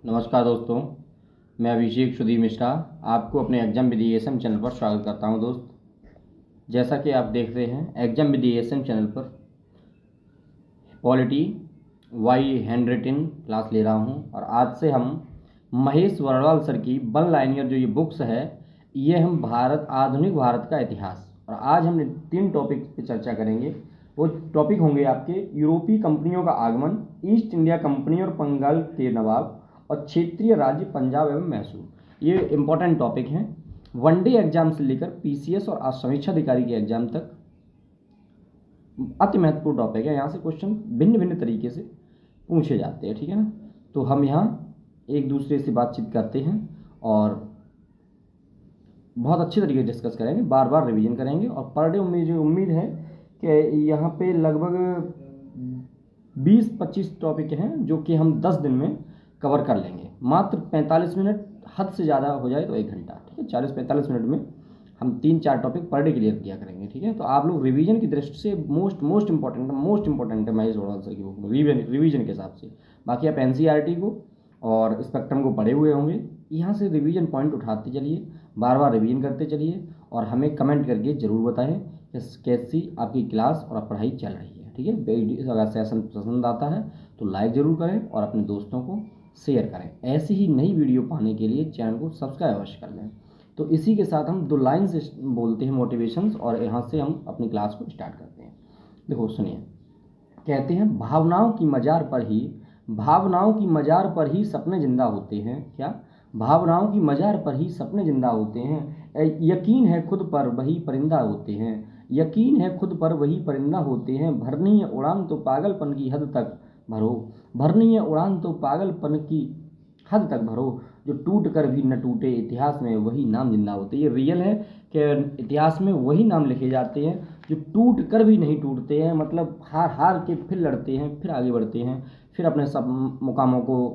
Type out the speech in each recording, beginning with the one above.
नमस्कार दोस्तों, मैं अभिषेक सुधीर मिश्रा आपको अपने एग्जाम विद ESM चैनल पर स्वागत करता हूं। दोस्त, जैसा कि आप देख रहे हैं एग्जाम विद ESM चैनल पर पॉलिटी वाई हैंड रिटन क्लास ले रहा हूं और आज से हम महेश वर्णवाल सर की वन लाइनर जो ये बुक्स है, ये हम आधुनिक भारत का इतिहास, और आज हम 3 टॉपिक पे चर्चा करेंगे। वो टॉपिक होंगे आपके यूरोपीय कंपनियों का आगमन, ईस्ट इंडिया कंपनी और बंगाल के नवाब, और क्षेत्रीय राज्य पंजाब एवं मैसूर। ये इंपॉर्टेंट टॉपिक हैं। वनडे एग्जाम से लेकर PCS और समीक्षा अधिकारी के एग्जाम तक अति महत्वपूर्ण टॉपिक है। यहाँ से क्वेश्चन भिन्न भिन्न तरीके से पूछे जाते हैं, ठीक है ना। तो हम यहाँ एक दूसरे से बातचीत करते हैं और बहुत अच्छे तरीके से डिस्कस करेंगे, बार बार रिवीजन करेंगे। और पर डे मुझे उम्मीद है कि यहाँ पे लगभग 20-25 टॉपिक हैं जो कि हम 10 दिन में कवर कर लेंगे। मात्र 45 मिनट, हद से ज़्यादा हो जाए तो 1 घंटा, ठीक है। 40-45 मिनट में हम 3-4 टॉपिक पर डे क्लियर किया करेंगे, ठीक है। तो आप लोग रिवीजन की दृष्टि से मोस्ट इंपॉर्टेंट है महेश वर्णवाल सर की बुक में रिवीजन के हिसाब से। बाकी आप NCERT को और स्पेक्ट्रम को पढ़े हुए होंगे, यहाँ से रिवीजन पॉइंट उठाते चलिए, बार बार रिवीजन करते चलिए और हमें कमेंट करके ज़रूर बताएं कि कैसी आपकी क्लास और पढ़ाई चल रही है, ठीक है। अगर सेशन पसंद आता है तो लाइक ज़रूर करें और अपने दोस्तों को शेयर करें। ऐसी ही नई वीडियो पाने के लिए चैनल को सब्सक्राइब अवश्य कर लें। तो इसी के साथ हम 2 लाइन से बोलते हैं मोटिवेशंस, और यहाँ से हम अपनी क्लास को स्टार्ट करते हैं। देखो सुनिए, कहते हैं भावनाओं की मजार पर ही सपने जिंदा होते हैं। क्या? भावनाओं की मजार पर ही सपने जिंदा होते हैं। यकीन है खुद पर वही परिंदा होते हैं। यकीन है खुद पर वही परिंदा होते हैं। भरनी है उड़ान तो पागलपन की हद तक भरो। भरनी है उड़ान तो पागलपन की हद तक भरो। जो टूट कर भी न टूटे, इतिहास में वही नाम जिंदा होते हैं। ये रियल है कि इतिहास में वही नाम लिखे जाते हैं जो टूट कर भी नहीं टूटते हैं। मतलब हार के फिर लड़ते हैं, फिर आगे बढ़ते हैं, फिर अपने सब मुकामों को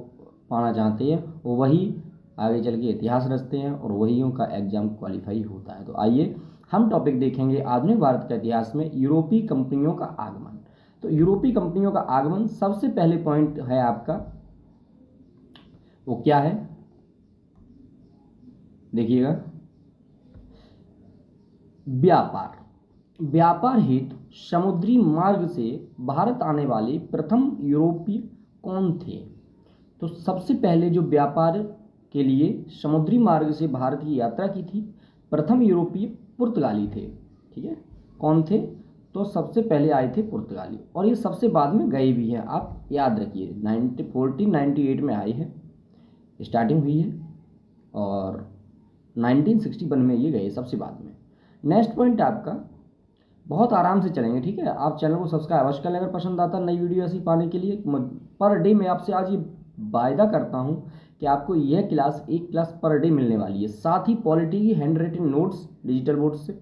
पाना चाहते हैं। वही आगे चल के इतिहास रचते हैं और वही का एग्जाम क्वालिफाई होता है। तो आइए हम टॉपिक देखेंगे आधुनिक भारत के इतिहास में यूरोपीय कंपनियों का आगमन। तो यूरोपीय कंपनियों का आगमन, सबसे पहले पॉइंट है आपका, वो क्या है देखिएगा, व्यापार हेतु समुद्री मार्ग से भारत आने वाले प्रथम यूरोपीय कौन थे? तो सबसे पहले जो व्यापार के लिए समुद्री मार्ग से भारत की यात्रा की थी, प्रथम यूरोपीय पुर्तगाली थे, ठीक है। कौन थे? तो सबसे पहले आए थे पुर्तगाली, और ये सबसे बाद में गए भी हैं। आप याद रखिए 1498 में आए हैं, स्टार्टिंग हुई है, और 1961 में ये गए सबसे बाद में। नेक्स्ट पॉइंट आपका, बहुत आराम से चलेंगे, ठीक है। आप चैनल को सब्सक्राइब अवश्य कर लें अगर पसंद आता नई वीडियो ऐसी पाने के लिए। पर डे मैं आपसे आज ये वायदा करता हूँ कि आपको यह क्लास, एक क्लास पर डे मिलने वाली है। साथ ही पॉलिटी की hand written notes digital board से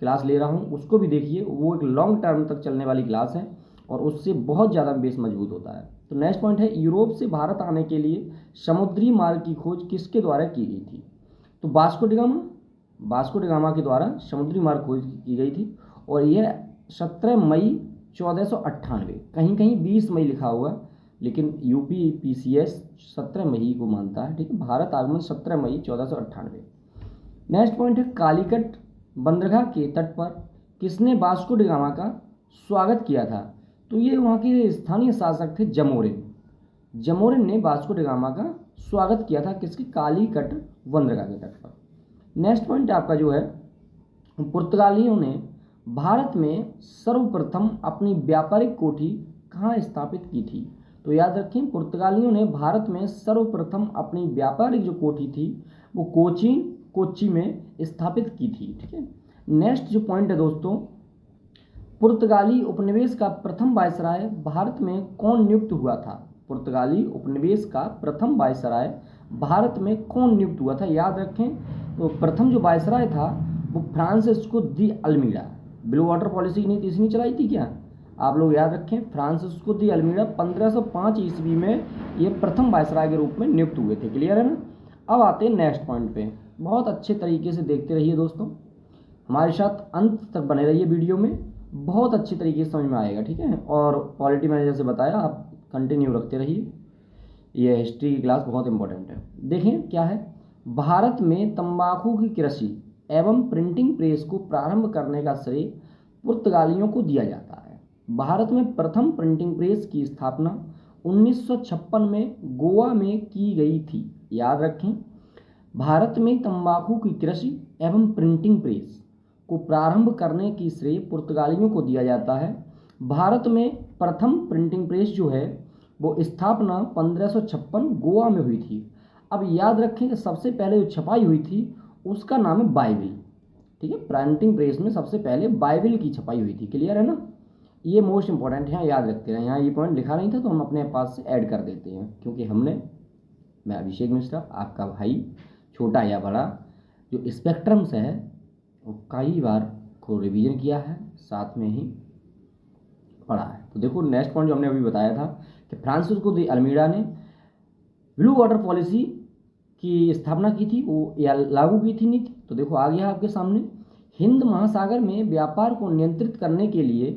क्लास ले रहा हूँ, उसको भी देखिए। वो एक लॉन्ग टर्म तक चलने वाली क्लास है और उससे बहुत ज़्यादा बेस मजबूत होता है। तो नेक्स्ट पॉइंट है, यूरोप से भारत आने के लिए समुद्री मार्ग की खोज किसके द्वारा की गई थी? तो वास्को डी गामा के द्वारा समुद्री मार्ग खोज की गई थी, और यह 17 मई 1498, कहीं कहीं 20 मई लिखा हुआ, लेकिन UP PCS 17 मई को मानता है, ठीक है। भारत आगमन 17 मई 1498। नेक्स्ट पॉइंट है, कालीकट बंदरगाह के तट पर किसने वास्को डी गामा का स्वागत किया था? तो ये वहाँ के स्थानीय शासक थे जमोरिन ने वास्को डी गामा का स्वागत किया था किसकी? कालीकट बंदरगाह के तट पर। नेक्स्ट पॉइंट आपका जो है, पुर्तगालियों ने भारत में सर्वप्रथम अपनी व्यापारिक कोठी कहाँ स्थापित की थी? तो याद रखें, पुर्तगालियों ने भारत में सर्वप्रथम अपनी व्यापारिक जो कोठी थी वो कोच्चि में स्थापित की थी, ठीक है। नेक्स्ट जो पॉइंट है दोस्तों, पुर्तगाली उपनिवेश का प्रथम वायसराय भारत में कौन नियुक्त हुआ था? पुर्तगाली उपनिवेश का प्रथम वायसराय भारत में कौन नियुक्त हुआ था? याद रखें, तो प्रथम जो वायसराय था वो Francisco de Almeida. Blue water policy की नीति इसने चलाई थी क्या? आप लोग याद रखें, फ्रांसिस्को दी अल्मीडा 1505 ईस्वी में ये प्रथम वायसराय के रूप में नियुक्त हुए थे। क्लियर है ना? अब आते हैं नेक्स्ट पॉइंट पे। बहुत अच्छे तरीके से देखते रहिए दोस्तों, हमारे साथ अंत तक बने रहिए वीडियो में, बहुत अच्छी तरीके से समझ में आएगा, ठीक है। और पॉलिटी मैंने जैसे बताया, आप कंटिन्यू रखते रहिए। ये हिस्ट्री की क्लास बहुत इंपॉर्टेंट है। देखें क्या है, भारत में तंबाकू की कृषि एवं प्रिंटिंग प्रेस को प्रारंभ करने का श्रेय पुर्तगालियों को दिया जाता है। भारत में प्रथम प्रिंटिंग प्रेस की स्थापना 1956 में गोवा में की गई थी। याद रखें, भारत में तंबाकू की कृषि एवं प्रिंटिंग प्रेस को प्रारंभ करने की श्रेय पुर्तगालियों को दिया जाता है। भारत में प्रथम प्रिंटिंग प्रेस जो है वो स्थापना 1556 गोवा में हुई थी। अब याद रखें कि सबसे पहले जो छपाई हुई थी उसका नाम है बाइबिल। ठीक है, प्रिंटिंग प्रेस में सबसे पहले बाइबिल की छपाई हुई थी। क्लियर है ना? ये मोस्ट इंपॉर्टेंट है, याद रखते हैं। यहाँ ये पॉइंट लिखा नहीं था तो हम अपने पास से ऐड कर देते हैं, क्योंकि मैं अभिषेक मिश्रा, आपका भाई, छोटा या बड़ा, जो स्पेक्ट्रम्स है वो कई बार को रिवीजन किया है, साथ में ही पढ़ा है। तो देखो नेक्स्ट पॉइंट जो हमने अभी बताया था कि फ्रांसिस्को दी अल्मीडा ने ब्लू वाटर पॉलिसी की स्थापना की थी, वो या लागू की थी नीति। तो देखो आ गया आपके सामने, हिंद महासागर में व्यापार को नियंत्रित करने के लिए,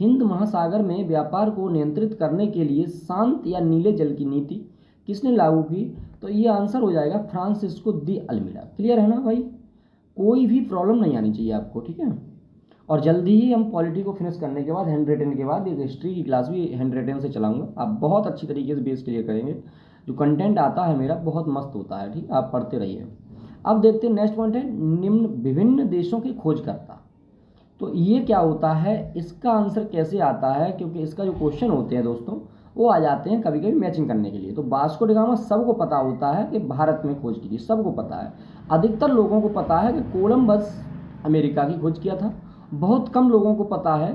हिंद महासागर में व्यापार को नियंत्रित करने के लिए शांत या नीले जल की नीति किसने लागू की? तो ये आंसर हो जाएगा फ्रांसिस्को दी अल्मीडा। क्लियर है ना भाई? कोई भी प्रॉब्लम नहीं आनी चाहिए आपको, ठीक है। और जल्दी ही हम पॉलिटी को फिनिश करने के बाद, हैंड रिटन के बाद, एक हिस्ट्री की क्लास भी हैंड रिटन से चलाऊंगा। आप बहुत अच्छी तरीके से बेस क्लियर करेंगे। जो कंटेंट आता है मेरा बहुत मस्त होता है, ठीक, आप पढ़ते रहिए। अब देखते हैं नेक्स्ट पॉइंट है, निम्न विभिन्न देशों के खोजकर्ता। तो ये क्या होता है, इसका आंसर कैसे आता है, क्योंकि इसका जो क्वेश्चन होते हैं दोस्तों वो आ जाते हैं कभी कभी मैचिंग करने के लिए। तो वास्को डी गामा सबको पता होता है कि भारत में खोज की थी, सबको पता है। अधिकतर लोगों को पता है कि कोलंबस अमेरिका की खोज किया था। बहुत कम लोगों को पता है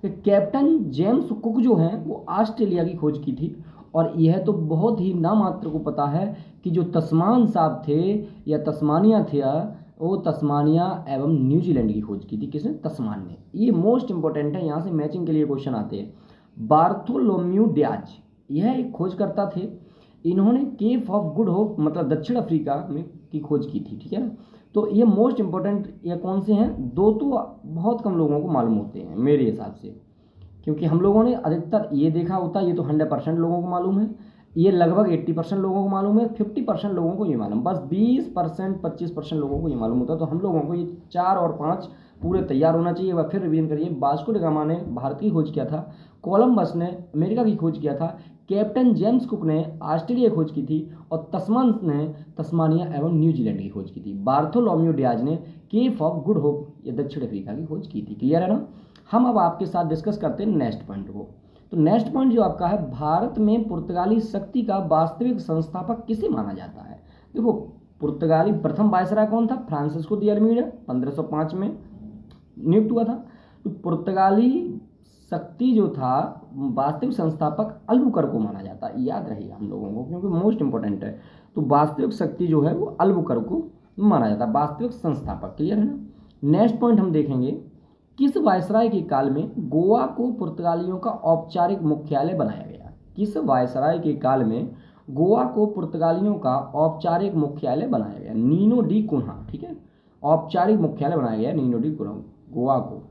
कि कैप्टन जेम्स कुक जो हैं वो ऑस्ट्रेलिया की खोज की थी। और यह तो बहुत ही नामात्र को पता है कि जो तस्मान साहब थे या तस्मानिया थे, वो तस्मानिया एवं न्यूजीलैंड की खोज की थी। किसने? तस्मान ने। ये मोस्ट इंपॉर्टेंट है, यहाँ से मैचिंग के लिए क्वेश्चन आते हैं। बार्थोलोम्यू डियाज, यह एक खोजकर्ता थे। इन्होंने केप ऑफ गुड होप मतलब दक्षिण अफ्रीका में की खोज की थी, ठीक है ना। तो ये मोस्ट इंपॉर्टेंट ये कौन से हैं? दो तो बहुत कम लोगों को मालूम होते हैं मेरे हिसाब से, क्योंकि हम लोगों ने अधिकतर ये देखा होता है, ये तो 100% लोगों को मालूम है, ये लगभग 80% लोगों को मालूम है, 50% लोगों को ये मालूम, बस 20% 25% लोगों को ये मालूम होता है। तो हम लोगों को ये 4 और 5 पूरे तैयार होना चाहिए। वह फिर रिवीजन करिए। वास्को डी गामा ने भारत की खोज किया था, कोलंबस ने अमेरिका की खोज किया था, कैप्टन जेम्स कुक ने ऑस्ट्रेलिया की खोज की थी, और तस्मान ने तस्मानिया एवं न्यूजीलैंड की खोज की थी। बार्थोलोम्यू डियाज ने केप ऑफ गुड होप ये दक्षिण अफ्रीका की खोज की थी। क्लियर है ना? हम अब आपके साथ डिस्कस करते हैं नेक्स्ट पॉइंट को। तो नेक्स्ट पॉइंट जो आपका है, भारत में पुर्तगाली शक्ति का वास्तविक संस्थापक किसे माना जाता है? देखो पुर्तगाली प्रथम वायसराय कौन था? फ्रांसिस्को दी अल्मीडा 1505 में नियुक्त हुआ था। तो पुर्तगाली शक्ति जो था वास्तविक संस्थापक अल्बुकर्क को माना जाता है। याद रहेगा हम लोगों को, क्योंकि मोस्ट इंपॉर्टेंट है। तो वास्तविक शक्ति जो है वो अल्बुकर्क को माना जाता है वास्तविक संस्थापक। क्लियर है ना? नेक्स्ट पॉइंट हम देखेंगे, किस वायसराय के काल में गोवा को पुर्तगालियों का औपचारिक मुख्यालय बनाया गया? किस वायसराय के काल में गोवा को पुर्तगालियों का औपचारिक मुख्यालय बनाया गया? नीनो डी कुन्हा, ठीक है, औपचारिक मुख्यालय बनाया गया नीनो डी कुन्हा। गोवा को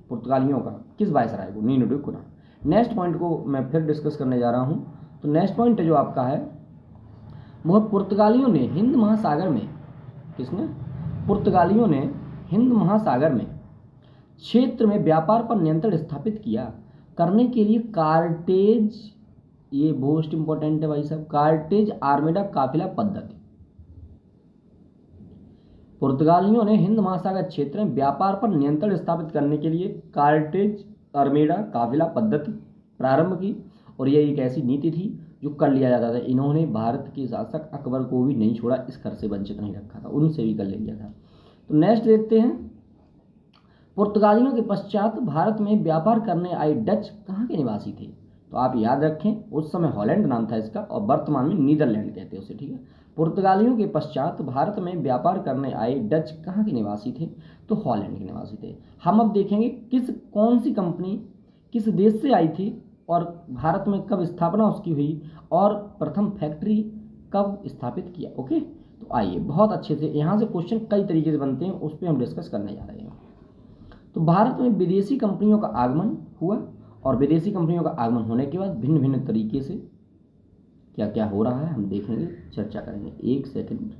पुर्तगालियों का किस वायसराय को? Nino de Cunha. Next point को मैं फिर डिस्कस करने जा रहा हूँ। तो नेक्स्ट पॉइंट जो आपका है वह पुर्तगालियों ने हिंद महासागर में, किसने? पुर्तगालियों ने हिंद महासागर में क्षेत्र में व्यापार पर नियंत्रण स्थापित किया करने के लिए कार्टेज, ये मोस्ट इंपॉर्टेंट है भाई साहब, कार्टेज आर्मेडा काफिला पद्धति। पुर्तगालियों ने हिंद महासागर क्षेत्र में व्यापार पर नियंत्रण स्थापित करने के लिए कार्टेज आर्मेडा काफिला पद्धति प्रारंभ की, और यह एक ऐसी नीति थी जो कर लिया जाता था। इन्होंने भारत के शासक अकबर को भी नहीं छोड़ा, इस कर से वंचित नहीं रखा था, उनसे भी कर लिया था। तो नेक्स्ट देखते हैं, पुर्तगालियों के पश्चात भारत में व्यापार करने आए डच कहाँ के निवासी थे? तो आप याद रखें, उस समय हॉलैंड नाम था इसका, और वर्तमान में नीदरलैंड कहते हैं उसे, ठीक है। पुर्तगालियों के पश्चात भारत में व्यापार करने आए डच कहाँ के निवासी थे? तो हॉलैंड के निवासी थे। हम अब देखेंगे कौन सी कंपनी किस देश से आई थी, और भारत में कब स्थापना उसकी हुई, और प्रथम फैक्ट्री कब स्थापित किया। ओके, तो आइए बहुत अच्छे से, यहाँ से क्वेश्चन कई तरीके से बनते हैं, उस पर हम डिस्कस करने जा रहे हैं। तो भारत में विदेशी कंपनियों का आगमन हुआ, और विदेशी कंपनियों का आगमन होने के बाद भिन्न भिन्न तरीके से क्या क्या हो रहा है हम देखेंगे, चर्चा करेंगे। एक सेकंड।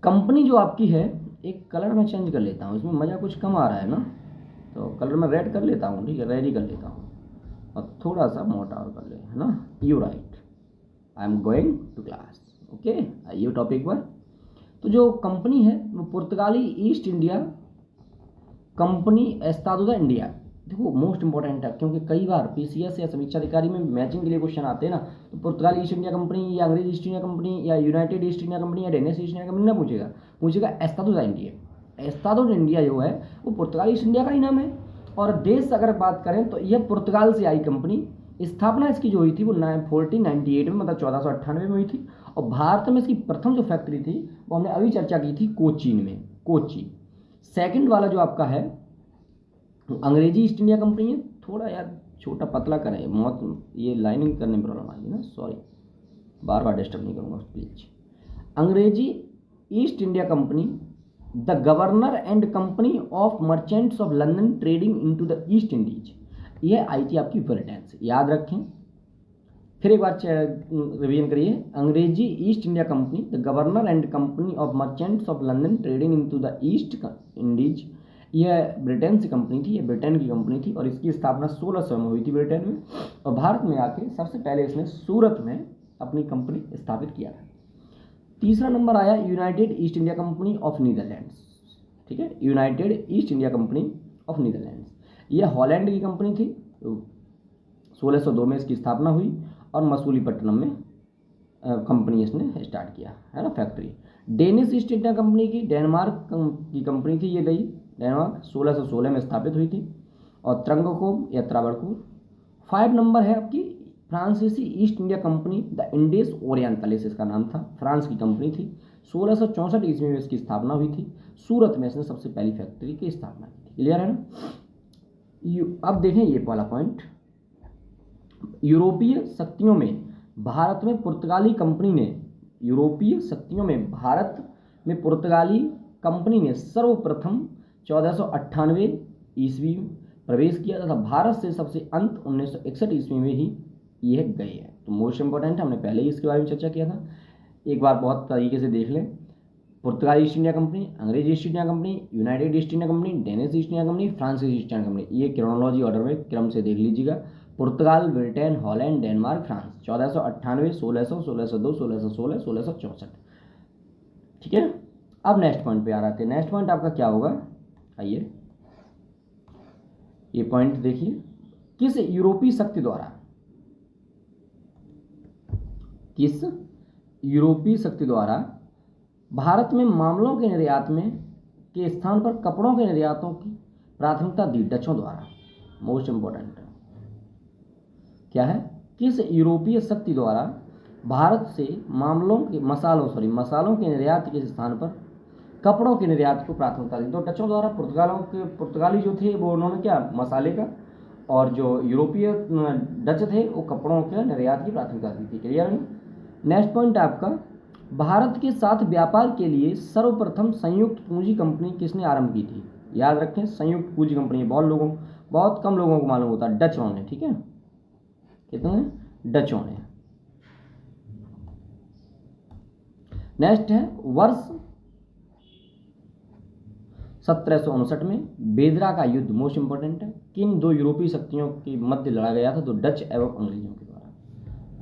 कंपनी जो आपकी है, एक कलर में चेंज कर लेता हूँ, इसमें मज़ा कुछ कम आ रहा है ना, तो कलर में रेड कर लेता हूँ, ठीक है, रेड ही कर लेता हूँ और थोड़ा सा मोटा और कर ले, है ना। You right, I am going to class. Okay, आइए टॉपिक पर। तो जो कंपनी है वो पुर्तगाली East India Company Estado da India. देखो मोस्ट इंपॉर्टेंट है, क्योंकि कई बार पीसीएस या समीक्षा अधिकारी में मैचिंग के लिए क्वेश्चन आते हैं ना, तो पुर्तगाली ईस्ट इंडिया कंपनी या अंग्रेज ईस्ट इंडिया कंपनी या यूनाइटेड ईस्ट इंडिया कंपनी या डेनिश ईस्ट इंडिया कंपनी ना पूछेगा Estado da India. Estado da India जो है वो पुर्तगाली ईस्ट इंडिया का ही नाम है। और देश अगर बात करें तो यह पुर्तगाल से आई कंपनी। स्थापना इसकी जो हुई थी वो 1498 में, मतलब 1498 में हुई थी। और भारत में इसकी प्रथम जो फैक्ट्री थी वो हमने अभी चर्चा की थी कोचीन में, कोची। सेकंड वाला जो आपका है अंग्रेजी ईस्ट इंडिया कंपनी है। थोड़ा यार छोटा पतला करें, बहुत ये लाइनिंग करने में प्रॉब्लम आएगी ना, सॉरी, बार बार डिस्टर्ब नहीं करूँगा प्लीज। अंग्रेजी east India company the governor and company of merchants of London trading into the east Indies. यह आई थी आपकी ब्रिटेन से, याद रखें। फिर एक बार रिवीजन करिए। अंग्रेजी east India company the governor and company of merchants of London trading into the east Indies, यह ब्रिटेन से कंपनी थी, यह ब्रिटेन की कंपनी थी और इसकी स्थापना 1600 में हुई थी ब्रिटेन में। और भारत में आके सबसे पहले इसने सूरत में अपनी कंपनी स्थापित किया था। तीसरा नंबर आया United east India company of Netherlands, ठीक है, United east India company of Netherlands. यह हॉलैंड की कंपनी थी। 1602 में इसकी स्थापना हुई और मसूलीपट्टनम में कंपनी इसने स्टार्ट किया, है ना, factory. Danish east India company की डेनमार्क की कंपनी थी, ये गई डेनमार्क, 1616 में स्थापित हुई थी। और त्रंगकोब या त्रावणकोर। 5 नंबर है आपकी फ्रांसीसी east India company the Indus Orientalis, इसका नाम था, फ्रांस की कंपनी थी। 1664 ईस्वी में इसकी स्थापना हुई थी। सूरत में इसने सबसे पहली फैक्ट्री की स्थापना की थी। क्लियर है ना। अब देखें ये वाला पॉइंट। यूरोपीय शक्तियों में भारत में पुर्तगाली कंपनी ने, यूरोपीय शक्तियों में भारत में पुर्तगाली कंपनी ने सर्वप्रथम 1498 ईस्वी प्रवेश किया तथा भारत से सबसे अंत 1961 ईस्वी में ही यह गए हैं। तो मोस्ट इंपॉर्टेंट, हमने पहले ही इसके बारे में चर्चा किया था, एक बार बहुत तरीके से देख लें। पुर्तगाली ईस्ट इंडिया कंपनी, अंग्रेजी east India company, United east India company, Danish east India company, फ्रांसीसी ईस्ट इंडिया कंपनी, ये क्रोनोलॉजी ऑर्डर में क्रम से देख लीजिएगा। पुर्तगाल, ब्रिटेन, हॉलैंड, डेनमार्क, फ्रांस। 1498, 1600, 1602, 1616, 1664। ठीक है। अब नेक्स्ट पॉइंट पे आ रहे थे। नेक्स्ट पॉइंट आपका क्या होगा, आइए ये पॉइंट देखिए। किस यूरोपीय शक्ति द्वारा, किस यूरोपीय शक्ति द्वारा भारत में मामलों के निर्यात में के स्थान पर कपड़ों के निर्यातों की प्राथमिकता दी? डचों द्वारा। मोस्ट इंपॉर्टेंट क्या है, किस यूरोपीय शक्ति द्वारा भारत से मसालों के निर्यात के स्थान पर कपड़ों के निर्यात को प्राथमिकता दी? तो डचों द्वारा। पुर्तगाली जो थे वो उन्होंने क्या, मसाले का, और जो यूरोपीय डच थे वो कपड़ों के निर्यात की प्राथमिकता दी थी। क्लियर है। नेक्स्ट पॉइंट आपका, भारत के साथ व्यापार के लिए सर्वप्रथम संयुक्त पूंजी कंपनी किसने आरंभ की थी? याद रखें, संयुक्त पूंजी कंपनी बहुत कम लोगों को मालूम होता है, डचों ने। ठीक है, कितने? डचों ने। नेक्स्ट है वर्ष 1759 में बेदरा का युद्ध, मोस्ट इंपॉर्टेंट है, किन दो यूरोपीय शक्तियों के मध्य लड़ा गया था? तो डच एवं अंग्रेजों के द्वारा।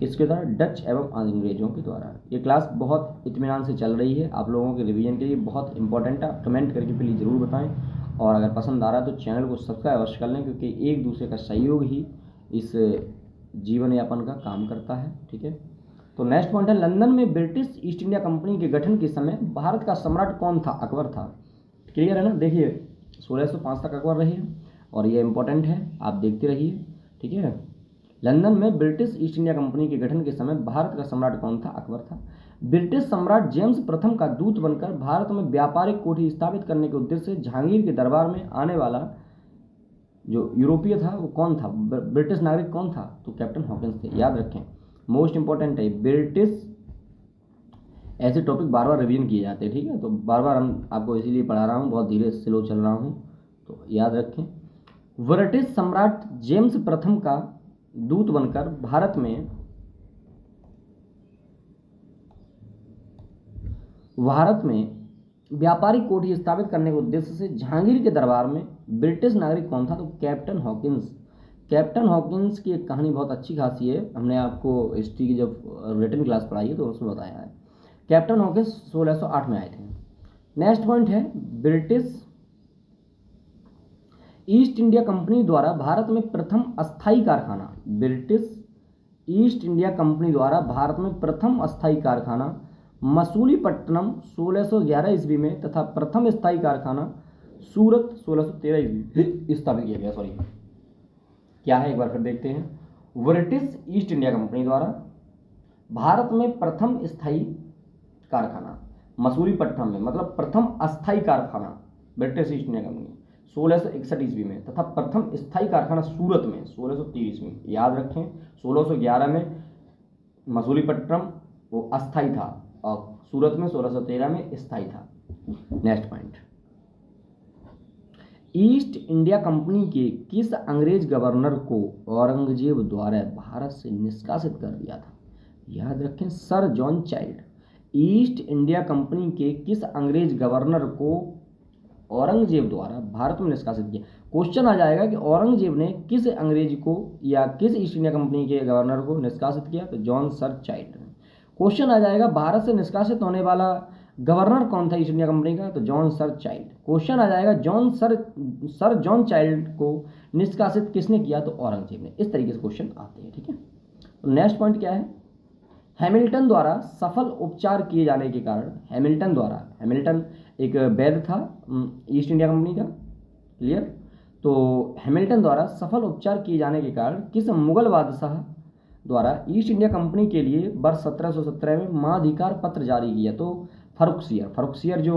किसके द्वारा? डच एवं अंग्रेजों के द्वारा। ये क्लास बहुत इत्मीनान से चल रही है, आप लोगों के रिवीजन के लिए बहुत इंपॉर्टेंट है। कमेंट करके प्लीज़ ज़रूर बताएं, और अगर पसंद आ रहा है तो चैनल को सब्सक्राइब अवश्य कर लें, क्योंकि एक दूसरे का सहयोग ही इस जीवन यापन का काम करता है। ठीक है। तो नेक्स्ट पॉइंट है, लंदन में ब्रिटिश ईस्ट इंडिया कंपनी के गठन के समय भारत का सम्राट कौन था? अकबर था। क्लियर है ना। देखिए 1605 तक अकबर रहे और ये इंपॉर्टेंट है, आप देखते रहिए। ठीक है। लंदन में ब्रिटिश ईस्ट इंडिया कंपनी के गठन के समय भारत का सम्राट कौन था? अकबर था। ब्रिटिश सम्राट जेम्स प्रथम का दूत बनकर भारत में व्यापारिक कोठी स्थापित करने के उद्देश्य से जहांगीर के दरबार में आने वाला जो यूरोपीय था वो कौन था? ब्रिटिश नागरिक कौन था? तो कैप्टन हॉकिंस थे। याद रखें, मोस्ट इंपॉर्टेंट है ब्रिटिश। ऐसे टॉपिक बार बार रिवीजन किए जाते हैं। ठीक है, तो बार बार हम आपको इसीलिए पढ़ा रहा हूँ, बहुत धीरे स्लो चल रहा हूँ, तो याद रखें। ब्रिटिश सम्राट जेम्स प्रथम का दूत बनकर भारत में व्यापारिक कोठी स्थापित करने के उद्देश्य से जहांगीर के दरबार में ब्रिटिश नागरिक कौन था? तो कैप्टन हॉकिंस। कैप्टन हॉकिंस की एक कहानी बहुत अच्छी खासी है, हमने आपको हिस्ट्री की जब रिटन क्लास पढ़ाई है तो उसमें बताया है। कैप्टन हॉकिंस 1608 में आए थे। नेक्स्ट पॉइंट है, ब्रिटिश ईस्ट इंडिया कंपनी द्वारा भारत में प्रथम अस्थायी कारखाना। ब्रिटिश ईस्ट इंडिया कंपनी द्वारा भारत में प्रथम अस्थायी कारखाना मसूलीपट्टनम 1611 ईस्वी में तथा प्रथम स्थायी कारखाना सूरत 1613 ईस्वी स्थापित किया गया। सॉरी, क्या है एक बार फिर देखते हैं। ब्रिटिश ईस्ट इंडिया कंपनी द्वारा भारत में प्रथम स्थायी कारखाना मसूलीपट्टनम में, मतलब प्रथम अस्थायी कारखाना ब्रिटिश ईस्ट इंडिया कंपनी 1661 ईस्वी में तथा प्रथम स्थायी कारखाना सूरत में 1613 ईस्वी में। याद रखें, 1611 में मसूलीपट्टनम वो अस्थायी था और सूरत में 1613 में स्थायी था। Next point, east India company के किस अंग्रेज गवर्नर को औरंगजेब द्वारा भारत से निष्कासित कर दिया था? याद रखें, sir John child. East India company के किस अंग्रेज गवर्नर को औरंगजेब द्वारा भारत में निष्कासित किया? क्वेश्चन आ जाएगा कि औरंगजेब ने किस अंग्रेज को या किस ईस्ट इंडिया कंपनी के गवर्नर को निष्कासित किया? तो जॉन सर चाइल्ड। क्वेश्चन आ जाएगा भारत से निष्कासित होने वाला गवर्नर कौन था ईस्ट इंडिया कंपनी का? तो जॉन सर चाइल्ड। क्वेश्चन आ जाएगा सर जॉन चाइल्ड को निष्कासित किसने किया? तो औरंगजेब ने। इस तरीके से क्वेश्चन आते हैं, ठीक है। तो नेक्स्ट पॉइंट क्या है, हैमिल्टन द्वारा सफल उपचार किए जाने के कारण, हैमिल्टन एक वैद्य था ईस्ट इंडिया कंपनी का, क्लियर। तो हैमिल्टन द्वारा सफल उपचार किए जाने के कारण किस मुगल बादशाह द्वारा ईस्ट इंडिया कंपनी के लिए वर्ष 1717 में मानाधिकार पत्र जारी किया? तो फर्रुखसियर जो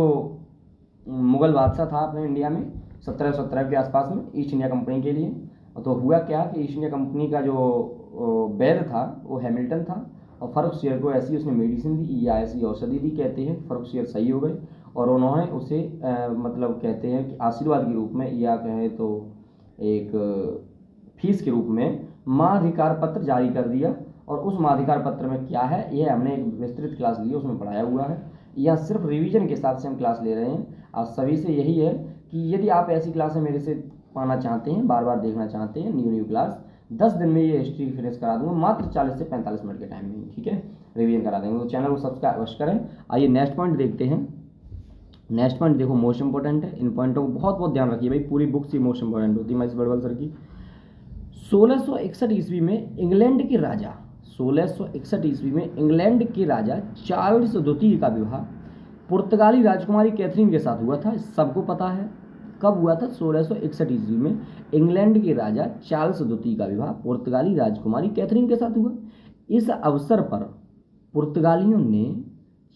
मुगल बादशाह था अपने इंडिया में 1717 के आसपास में ईस्ट इंडिया कंपनी के लिए। तो हुआ क्या कि ईस्ट इंडिया कंपनी का जो वैद्य था वो हैमिल्टन था और फर्रुखसियर को ऐसी उसने मेडिसिन दी या ऐसी औषधि दी, कहते हैं फर्रुखसियर सही हो गए और उन्होंने उसे मतलब कहते हैं कि आशीर्वाद के रूप में या कहें तो एक फीस के रूप में मानाधिकार पत्र जारी कर दिया। और उस मानाधिकार पत्र में क्या है यह हमने एक विस्तृत क्लास ली, उसमें पढ़ाया हुआ है। यह सिर्फ रिवीजन के हिसाब से हम क्लास ले रहे हैं। आप सभी से यही है कि यदि आप ऐसी क्लासें मेरे से पाना चाहते हैं, बार बार देखना चाहते हैं, न्यू क्लास 10 दिन में ये हिस्ट्री फिनिश करा दूंगा, मात्र 40 से 45 मिनट के टाइम में, ठीक है, रिवीजन करा देंगे। तो चैनल को सब्सक्राइब अवश्य करें। आइए नेक्स्ट पॉइंट देखते हैं। नेक्स्ट पॉइंट देखो मोस्ट इंपॉर्टेंट है, इन पॉइंटों को बहुत बहुत ध्यान रखिए भाई, पूरी बुक्स ही मोस्ट इंपॉर्टेंट होती है महेश बड़वल सर की। 1661 ईस्वी में इंग्लैंड के राजा 1661 ईस्वी में इंग्लैंड के राजा चार्ल्स द्वितीय का विवाह पुर्तगाली राजकुमारी कैथरीन के साथ हुआ था, सबको पता है। कब हुआ था? 1661 ईस्वी में इंग्लैंड के राजा चार्ल्स द्वितीय का विवाह पुर्तगाली राजकुमारी कैथरीन के साथ हुआ। इस अवसर पर पुर्तगालियों ने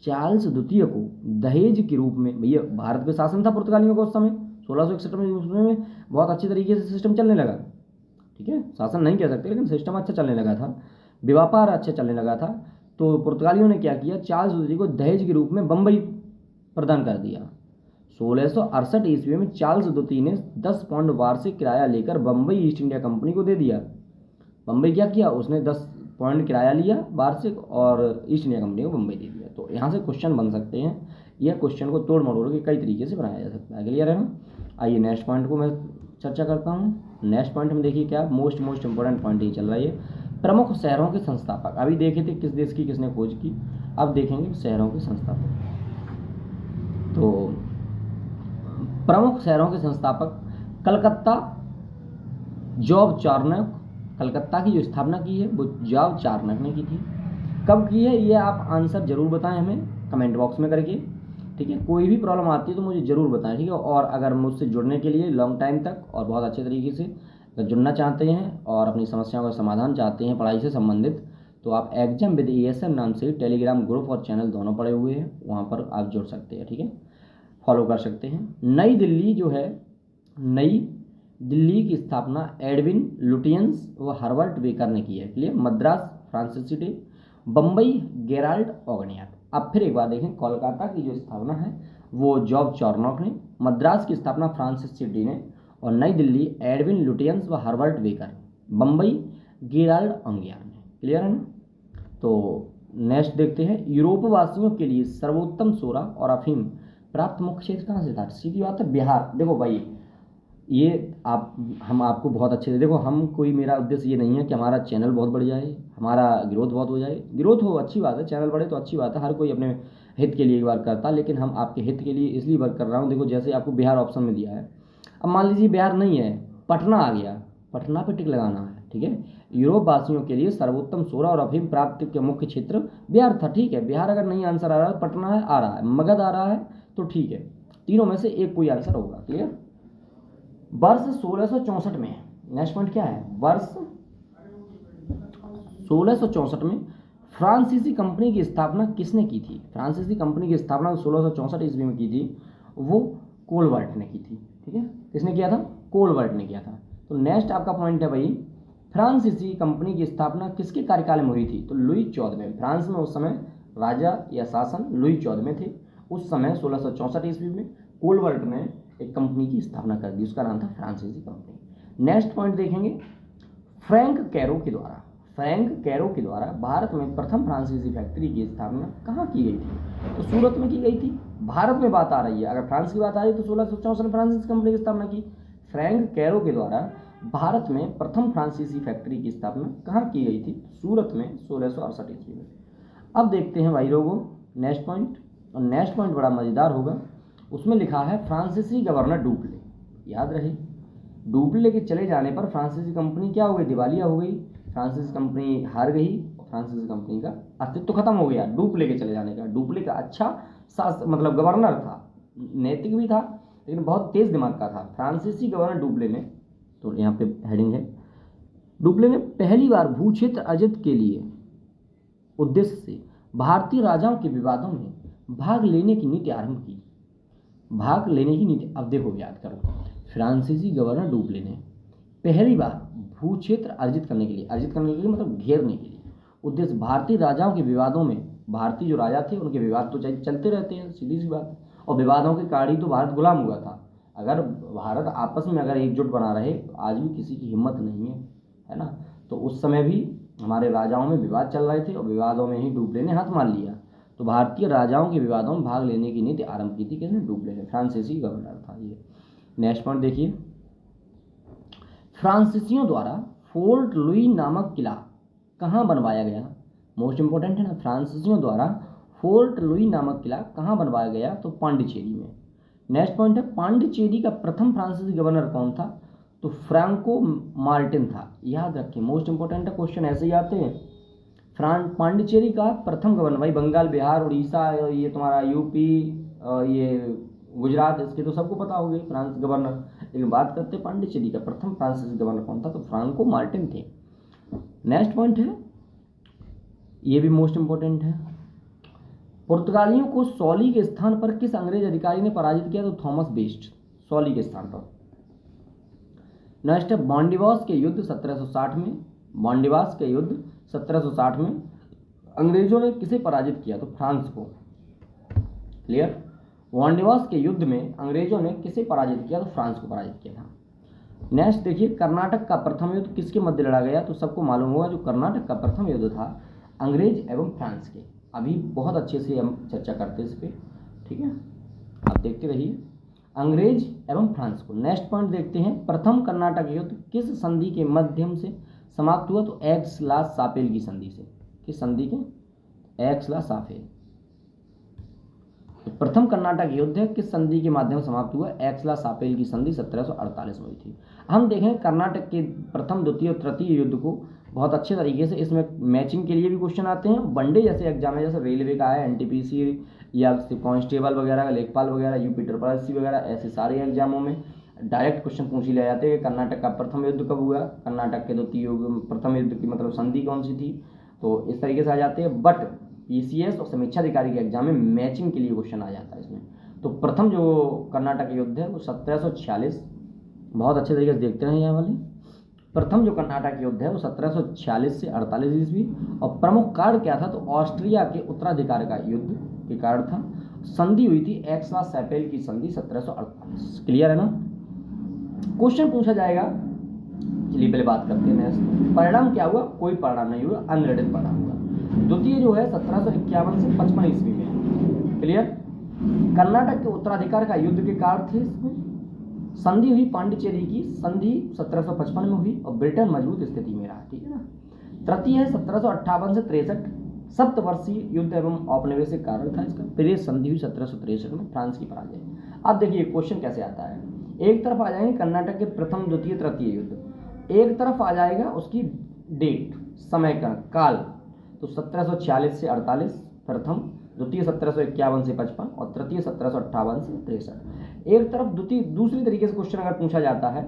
चार्ल्स द्वितीय को दहेज के रूप में, भैया भारत पे शासन था पुर्तगालियों का उस समय 1661 में, उसमें बहुत अच्छी तरीके से सिस्टम चलने लगा, ठीक है, शासन नहीं कह सकते लेकिन सिस्टम अच्छा चलने लगा था, व्यापार अच्छा चलने लगा था। तो पुर्तगालियों ने क्या किया, चार्ल्स द्वितीय को दहेज के रूप में बम्बई प्रदान कर दिया। 1668 ईस्वी में चार्ल्स द्वितीय ने 10 पाउंड वार्षिक किराया लेकर बम्बई ईस्ट इंडिया कंपनी को दे दिया। बम्बई क्या किया उसने, 10 पाउंड किराया लिया वार्षिक और ईस्ट इंडिया कंपनी को बम्बई दे दिया। तो यहाँ से क्वेश्चन बन सकते हैं, यह क्वेश्चन को तोड़ मरोड़ के कई तरीके से बनाया जा सकता है, क्लियर है ना। आइए नेक्स्ट पॉइंट को मैं चर्चा करता हूँ। नेक्स्ट पॉइंट में देखिए क्या मोस्ट इंपॉर्टेंट पॉइंट ही चल रहा है, प्रमुख शहरों के संस्थापक। अभी देखे थे किस देश की किसने खोज की, अब देखेंगे शहरों के संस्थापक। तो प्रमुख शहरों के संस्थापक, कलकत्ता जॉब चार्नक, कलकत्ता की जो स्थापना की है वो जॉब चार्नक ने की थी। कब की है ये आप आंसर जरूर बताएं हमें कमेंट बॉक्स में करके, ठीक है। कोई भी प्रॉब्लम आती है तो मुझे ज़रूर बताएं, ठीक है। और अगर मुझसे जुड़ने के लिए लॉन्ग टाइम तक और बहुत अच्छे तरीके से अगर जुड़ना चाहते हैं और अपनी समस्याओं का समाधान चाहते हैं पढ़ाई से संबंधित, तो आप एग्जाम विद ASM नाम से टेलीग्राम ग्रुप और चैनल दोनों पड़े हुए हैं, वहाँ पर आप जुड़ सकते हैं, ठीक है, फॉलो कर सकते हैं। नई दिल्ली जो है, नई दिल्ली की स्थापना एडविन लुटियंस व हर्बर्ट बेकर ने की है, clear. Madras Francis city, Bombay Gerald ऑगनियाक। अब फिर एक बार देखें, कोलकाता की जो स्थापना है वो जॉब चार्नक ने, मद्रास की स्थापना फ्रांसिस सिटी ने और नई दिल्ली एडविन लुटियंस व हर्बर्ट बेकर, बम्बई गेराल्ड अंगियार ने। क्लियर है ना। तो नेक्स्ट देखते हैं, यूरोप वासियों के लिए सर्वोत्तम सोरा और अफीम प्राप्त मुख्य क्षेत्र कहाँ से था? सीधी बात है, बिहार। देखो भाई, ये हम आपको बहुत अच्छे से देखो, हम कोई, मेरा उद्देश्य ये नहीं है कि हमारा चैनल बहुत बढ़ जाए, हमारा ग्रोथ बहुत हो जाए। ग्रोथ हो अच्छी बात है, चैनल बढ़े तो अच्छी बात है, हर कोई अपने हित के लिए वर्क करता है, लेकिन हम आपके हित के लिए इसलिए वर्क कर रहा हूँ। देखो जैसे आपको बिहार ऑप्शन में दिया है, अब मान लीजिए बिहार नहीं है, पटना आ गया, पटना पे टिक लगाना है, ठीक है। यूरोप वासियों के लिए सर्वोत्तम सोरा और अफीम प्राप्ति के मुख्य क्षेत्र बिहार था, ठीक है। बिहार अगर नहीं आंसर आ रहा है, पटना है आ रहा है, मगध आ रहा है, तो ठीक है, तीनों में से एक कोई आंसर होगा। क्लियर। वर्ष 1664 में, नेक्स्ट पॉइंट क्या है, वर्ष 1664 में फ्रांसीसी कंपनी की स्थापना किसने की थी? फ्रांसीसी कंपनी की स्थापना 1664 ईस्वी में की थी, वो कोलवर्ट ने की थी, ठीक है। किसने किया था? कोलवर्ट ने किया था। तो नेक्स्ट आपका पॉइंट है भाई, फ्रांसीसी कंपनी की स्थापना किसके कार्यकाल में हुई थी? तो लुई 14 में। फ्रांस में उस समय राजा या शासन लुई 14 में थे, उस समय 1664 ईस्वी में कोलवर्ट ने एक कंपनी की स्थापना कर दी, उसका नाम था फ्रांसीसी कंपनी। नेक्स्ट पॉइंट देखेंगे, फ्रैंक कैरो के द्वारा, फ्रैंक कैरो के द्वारा भारत में प्रथम फ्रांसीसी फैक्ट्री की स्थापना कहाँ की गई थी? तो सूरत में की गई थी। भारत में बात आ रही है, अगर फ्रांस की बात आ रही है तो 1664 में फ्रांसीसी कंपनी की स्थापना की। फ्रैंक कैरो के द्वारा भारत में प्रथम फ्रांसीसी फैक्ट्री की स्थापना कहाँ की गई थी? सूरत में 1668 ईस्वी में। अब देखते हैं भाई लोगों नेक्स्ट पॉइंट, और नेक्स्ट पॉइंट बड़ा मजेदार होगा। उसमें लिखा है फ्रांसीसी गवर्नर डुप्ले, याद रहे, डुप्ले के चले जाने पर फ्रांसीसी कंपनी क्या हो गई? दिवालिया हो गई, फ्रांसीसी कंपनी हार गई और फ्रांसीसी कंपनी का अस्तित्व खत्म हो गया डुप्ले के चले जाने का। डुप्ले का अच्छा मतलब गवर्नर था, नैतिक भी था, लेकिन बहुत तेज दिमाग का था। फ्रांसीसी गवर्नर डुप्ले ने, तो यहाँ पे हेडिंग है, डुप्ले ने पहली बार भूक्षेत्र अर्जित के लिए उद्देश्य से भारतीय राजाओं के विवादों में भाग लेने की नीति आरंभ की। भाग लेने की नीति, अब देखो याद करो, फ्रांसीसी गवर्नर डुप्ले ने पहली बार भूक्षेत्र अर्जित करने के लिए मतलब घेरने के लिए उद्देश्य भारतीय राजाओं के विवादों में, भारतीय जो राजा थे उनके विवाद तो चलते रहते हैं, सीधी सी बात, और विवादों के कारण ही तो भारत गुलाम हुआ था। अगर भारत आपस में अगर एकजुट बना रहे, आज भी किसी की हिम्मत नहीं है ना। तो उस समय भी हमारे राजाओं में विवाद चल रहे थे और विवादों में ही डुप्ले ने हाथ मार लिया। तो भारतीय राजाओं के विवादों में भाग लेने की नीति आरंभ की थी किसने? डुप्ले ने, फ्रांसीसी गवर्नर था ये। नेक्स्ट पॉइंट देखिए, फ्रांसीसियों द्वारा फोर्ट लुई नामक किला कहाँ बनवाया गया? मोस्ट इंपोर्टेंट है ना, फ्रांसीसियों द्वारा फोर्ट लुई नामक किला कहाँ बनवाया गया? तो पांडिचेरी में। नेक्स्ट पॉइंट है, पांडिचेरी का प्रथम फ्रांसीसी गवर्नर कौन था? तो फ्रैंको मार्टिन था, याद रखें, मोस्ट इंपोर्टेंट है, क्वेश्चन ऐसे ही आते हैं। पांडिचेरी का प्रथम गवर्नर, भाई बंगाल, बिहार, उड़ीसा, ये तुम्हारा यूपी, ये गुजरात, इसके तो सबको पता होगी फ्रांस गवर्नर, लेकिन बात करते हैं पांडिचेरी का प्रथम फ्रांसीसी गवर्नर कौन था? तो फ्रांको मार्टिन थे। नेक्स्ट पॉइंट है, ये भी मोस्ट इंपोर्टेंट है, पुर्तगालियों को सौली के स्थान पर किस अंग्रेज अधिकारी ने पराजित किया? तो थॉमस बेस्ट, सौली के स्थान पर। नेक्स्ट है, बॉन्डिवास के युद्ध 1760 में, बॉन्डिवास के युद्ध 1760 में अंग्रेजों ने किसे पराजित किया? तो फ्रांस को। क्लियर। बॉन्डिवास के युद्ध में अंग्रेजों ने किसे पराजित किया? तो फ्रांस को पराजित किया था। नेक्स्ट देखिए, कर्नाटक का प्रथम युद्ध किसके मध्य लड़ा गया? तो सबको मालूम होगा, जो कर्नाटक का प्रथम युद्ध था अंग्रेज एवं फ्रांस के। अभी बहुत अच्छे से हम चर्चा करते हैं इस पर, ठीक है, आप देखते रहिए, अंग्रेज एवं फ्रांस को। नेक्स्ट पॉइंट देखते हैं, प्रथम कर्नाटक युद्ध किस संधि के माध्यम से समाप्त हुआ? तो एक्स-ला-शापेल की संधि से। किस संधि के? एक्स-ला-शापेल। तो प्रथम कर्नाटक युद्ध है किस संधि के माध्यम से समाप्त हुआ? एक्स-ला-शापेल की संधि 1748 में हुई थी। हम देखें कर्नाटक के प्रथम, द्वितीय और तृतीय युद्ध को बहुत अच्छे तरीके से, इसमें मैचिंग के लिए भी क्वेश्चन आते हैं, वनडे जैसे एग्जाम है, जैसे रेलवे का है, एनटीपीसी या कांस्टेबल वगैरह, लेखपाल वगैरह, यूपी ट्रिपल वगैरह, ऐसे सारे एग्जामों में डायरेक्ट क्वेश्चन पूछ लिया जाते हैं। कर्नाटक का प्रथम युद्ध कब हुआ? कर्नाटक के द्वितीय प्रथम युद्ध की मतलब संधि कौन सी थी? तो इस तरीके से आ जाते हैं। बट पीसीएस और समीक्षा अधिकारी के एग्जाम में मैचिंग के लिए क्वेश्चन आ जाता है इसमें। तो प्रथम जो कर्नाटक युद्ध है वो 1746, बहुत अच्छे तरीके से देखते हैं यहाँ वाले, प्रथम जो कर्नाटक युद्ध है वो 1746 से 48 ईस्वी, और प्रमुख कारण क्या था? तो ऑस्ट्रिया के उत्तराधिकार का युद्ध के कारण था। संधि हुई थी एक्स-ला-शापेल की संधि 1748। क्लियर है ना। क्वेश्चन पूछा जाएगा, चलिए पहले बात करते हैं नेक्स्ट। परिणाम क्या हुआ? कोई परिणाम नहीं हुआ, अनरिलेटेड परिणाम हुआ। द्वितीय जो है 1751 से 55 ईस्वी में। क्लियर? कर्नाटक के उत्तराधिकार का युद्ध के कारण थे इसमें। संधि हुई पांडिचेरी की, संधि 1755 में हुई और ब्रिटेन मजबूत स्थिति में रहा। ठीक है ना। तृतीय है 1758 से 63, सप्तवर्षीय युद्ध एवं औपनिवेशिक कारण था इसका। फिर संधि हुई 1763 में, फ्रांस की पराजय। अब देखिए क्वेश्चन कैसे आता है। एक तरफ आ जाएंगे कर्नाटक के प्रथम द्वितीय तृतीय युद्ध, एक तरफ आ जाएगा उसकी डेट, समय का काल। तो 1746 से 48 प्रथम, द्वितीय 1751 से 55 और तृतीय 1758 से 63। एक तरफ द्वितीय, दूसरी तरीके से क्वेश्चन अगर पूछा जाता है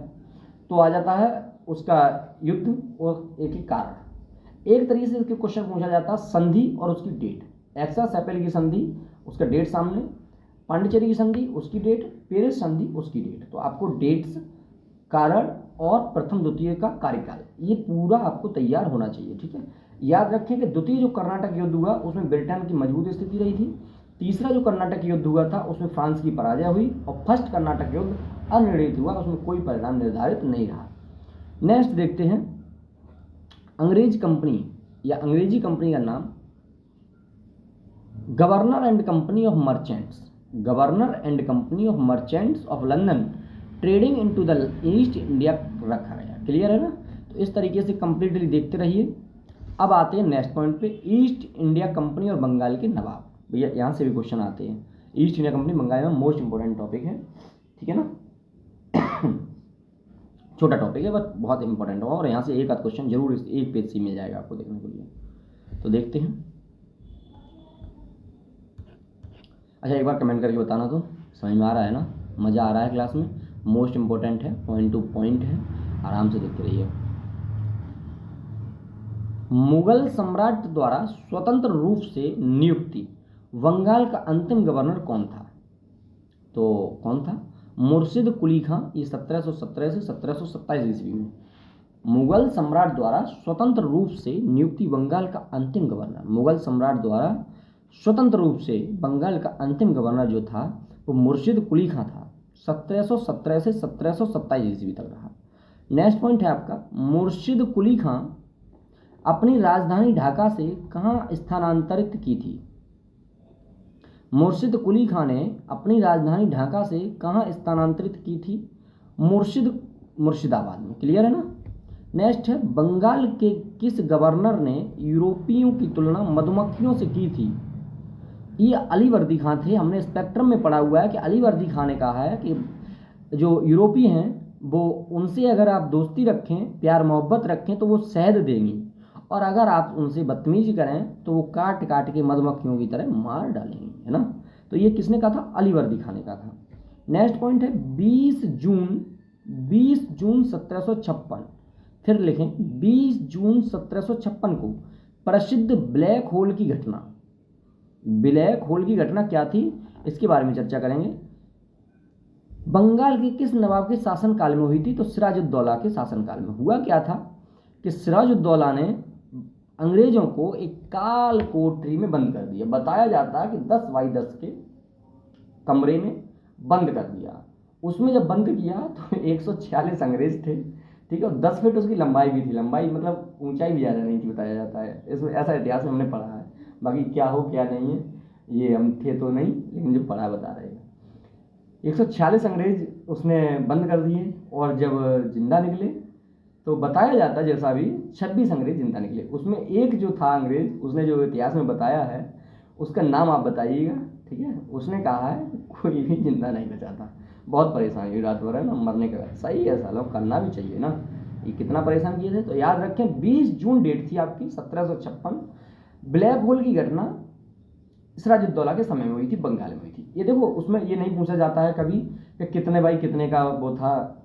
तो आ जाता है उसका युद्ध और एक ही कारण। एक तरीके से इसके क्वेश्चन पूछा जाता है संधि और उसकी डेट। एक्सा सेपेल की संधि, उसका डेट सामने, पांडिचेरी की संधि उसकी डेट, पेरिस संधि उसकी डेट। तो आपको डेट्स, कारण और प्रथम द्वितीय का कार्यकाल ये पूरा आपको तैयार होना चाहिए। ठीक है। याद रखें कि द्वितीय जो कर्नाटक युद्ध हुआ उसमें ब्रिटेन की मजबूत स्थिति रही थी। तीसरा जो कर्नाटक युद्ध हुआ था उसमें फ्रांस की पराजय हुई और फर्स्ट कर्नाटक युद्ध अनिर्णित हुआ, उसमें कोई परिणाम निर्धारित नहीं रहा। नेक्स्ट देखते हैं, अंग्रेज कंपनी या अंग्रेजी कंपनी का नाम governor and company of merchants, governor and company of merchants of London trading into the east India रखा गया। क्लियर है ना। तो इस तरीके से कंप्लीटली देखते रहिए। अब आते हैं नेक्स्ट पॉइंट पे, ईस्ट इंडिया कंपनी और बंगाल के नवाब। भैया यहाँ से भी क्वेश्चन आते हैं। ईस्ट इंडिया कंपनी बंगाल में मोस्ट इंपॉर्टेंट टॉपिक है। ठीक है ना। छोटा टॉपिक है बट बहुत इंपॉर्टेंट होगा और यहाँ से एक आध क्वेश्चन जरूर इस एक पेज से मिल जाएगा आपको देखने के लिए। तो देखते हैं। अच्छा एक बार कमेंट करके बताना तो समझ में आ रहा है ना, मज़ा आ रहा है क्लास में। मोस्ट इंपॉर्टेंट है, पॉइंट टू पॉइंट है, आराम से देखते रहिए। मुगल सम्राट द्वारा स्वतंत्र रूप से नियुक्ति बंगाल का अंतिम गवर्नर कौन था? तो कौन था? मुर्शिद कुली खां। ये 1717 से 1727 ईस्वी में मुगल सम्राट द्वारा स्वतंत्र रूप से नियुक्ति बंगाल का अंतिम गवर्नर, मुगल सम्राट द्वारा स्वतंत्र रूप से बंगाल का अंतिम गवर्नर जो था वो मुर्शिद कुली खां था। 1717 से 1727 ईस्वी तक रहा। नेक्स्ट पॉइंट है आपका, मुर्शिद कुली खां अपनी राजधानी ढाका से कहाँ स्थानांतरित की थी? मुर्शिद कुली खां ने अपनी राजधानी ढाका से कहाँ स्थानांतरित की थी? मुर्शिदाबाद में। क्लियर है ना। नेक्स्ट है, बंगाल के किस गवर्नर ने यूरोपियों की तुलना मधुमक्खियों से की थी? ये अलीवर्दी खां थे। हमने स्पेक्ट्रम में पढ़ा हुआ है कि अलीवर्दी खां ने कहा है कि जो यूरोपीय हैं वो उनसे अगर आप दोस्ती रखें, प्यार मोहब्बत रखें तो वो शहद देंगी, और अगर आप उनसे बदतमीजी करें तो वो काट काट के मधुमक्खियों की तरह मार डालेंगी, है ना। तो ये किसने कहा था? अलीवर्दी खां ने कहा था। नेक्स्ट पॉइंट है 20 जून 1756, फिर लिखें 20 जून 1756 को प्रसिद्ध ब्लैक होल की घटना, ब्लैक होल की घटना क्या थी इसके बारे में चर्चा करेंगे। बंगाल के किस नवाब के शासनकाल में हुई थी? तो सिराजुद्दौला के शासनकाल में। हुआ क्या था कि सिराजुद्दौला ने अंग्रेजों को एक काल कोठरी में बंद कर दिया। बताया जाता है कि 10 बाई 10 के कमरे में बंद कर दिया। उसमें जब बंद किया तो 146 अंग्रेज थे। ठीक है। और 10 फीट उसकी लंबाई भी थी। लंबाई मतलब ऊंचाई भी ज़्यादा नहीं थी, बताया जाता है इसमें, ऐसा इतिहास में हमने पढ़ा है। बाकी क्या हो क्या नहीं है ये हम थे तो नहीं, लेकिन जो पढ़ा बता रहे हैं। 146 अंग्रेज उसने बंद कर दिए और जब जिंदा निकले तो बताया जाता है जैसा भी 26 अंग्रेज जिंदा निकले। उसमें एक जो था अंग्रेज, उसने जो इतिहास में बताया है उसका नाम आप बताइएगा। ठीक है। उसने कहा है कोई भी जिंदा नहीं बचा था। बहुत परेशान हुई रात भर, है ना, मरने के बाद। सही है सालों, करना भी चाहिए ना। ये कितना परेशान किए थे। तो याद रखें 20 जून डेट थी आपकी 1756। ब्लैक होल की घटना सिराजुद्दौला के समय में हुई थी, बंगाल में हुई थी। ये देखो उसमें ये नहीं पूछा जाता है कभी कि कितने बाई कितने का वो था,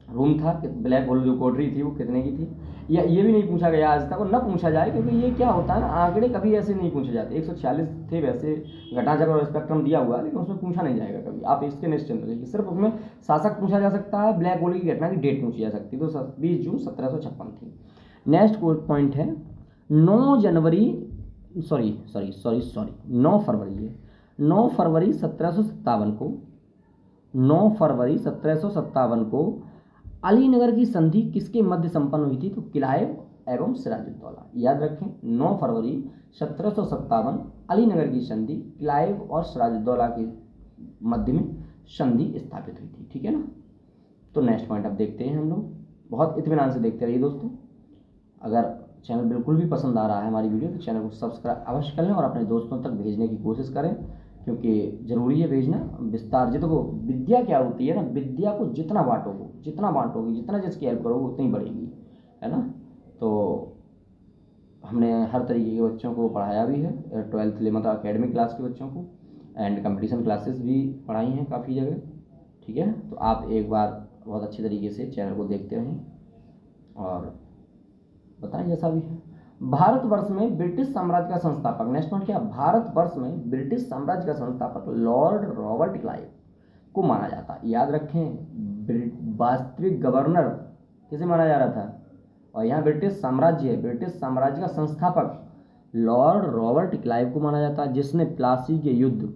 रूम था, ब्लैक होल जो कोठरी थी वो कितने की थी, या ये भी नहीं पूछा गया आज तक, और न पूछा जाए, क्योंकि ये क्या होता है ना, आंकड़े कभी ऐसे नहीं पूछे जाते। 146 थे वैसे घटाचक और स्पेक्ट्रम दिया हुआ है, लेकिन उसमें पूछा नहीं जाएगा कभी। आप इसके निश्चिंत रहिए। सिर्फ उसमें शासक पूछा जा सकता है, ब्लैक होल की घटना की डेट पूछी जा सकती है। तो 20 जून 1756 थी। नेक्स्ट पॉइंट है 9 फरवरी 1757 को 9 फरवरी 1757 को अलीनगर की संधि किसके मध्य संपन्न हुई थी? तो किलाइव एवं सिराजुद्दौला। याद रखें 9 फरवरी 1757 अलीनगर की संधि किलाइव और सिराजुद्दौला के मध्य में संधि स्थापित हुई थी। ठीक है ना। तो नेक्स्ट पॉइंट अब देखते हैं हम लोग। बहुत इत्मीनान से देखते रहिए दोस्तों। अगर चैनल बिल्कुल भी पसंद आ रहा है हमारी वीडियो तो चैनल को सब्सक्राइब अवश्य कर लें और अपने दोस्तों तक भेजने की कोशिश करें, क्योंकि ज़रूरी है भेजना। विस्तार देखो विद्या क्या होती है ना, विद्या को जितना बांटोगे जितना जिसकी हेल्प करोगे उतनी बढ़ेगी, है ना। तो हमने हर तरीके के बच्चों को पढ़ाया भी है, 12th मतलब अकेडमिक क्लास के बच्चों को, एंड कंपटीशन क्लासेस भी पढ़ाई हैं काफ़ी जगह। ठीक है, तो आप एक बार बहुत अच्छी तरीके से चैनल को देखते रहें और बताएं जैसा भी है। भारतवर्ष में ब्रिटिश साम्राज्य का संस्थापक, नेक्स्ट पॉइंट क्या, भारतवर्ष में ब्रिटिश साम्राज्य का संस्थापक लॉर्ड रॉबर्ट क्लाइव को माना जाता है। याद रखें वास्तविक गवर्नर किसे माना जा रहा था, और यहाँ ब्रिटिश साम्राज्य है, ब्रिटिश साम्राज्य का संस्थापक लॉर्ड रॉबर्ट क्लाइव को माना जाता है, जिसने प्लासी के युद्ध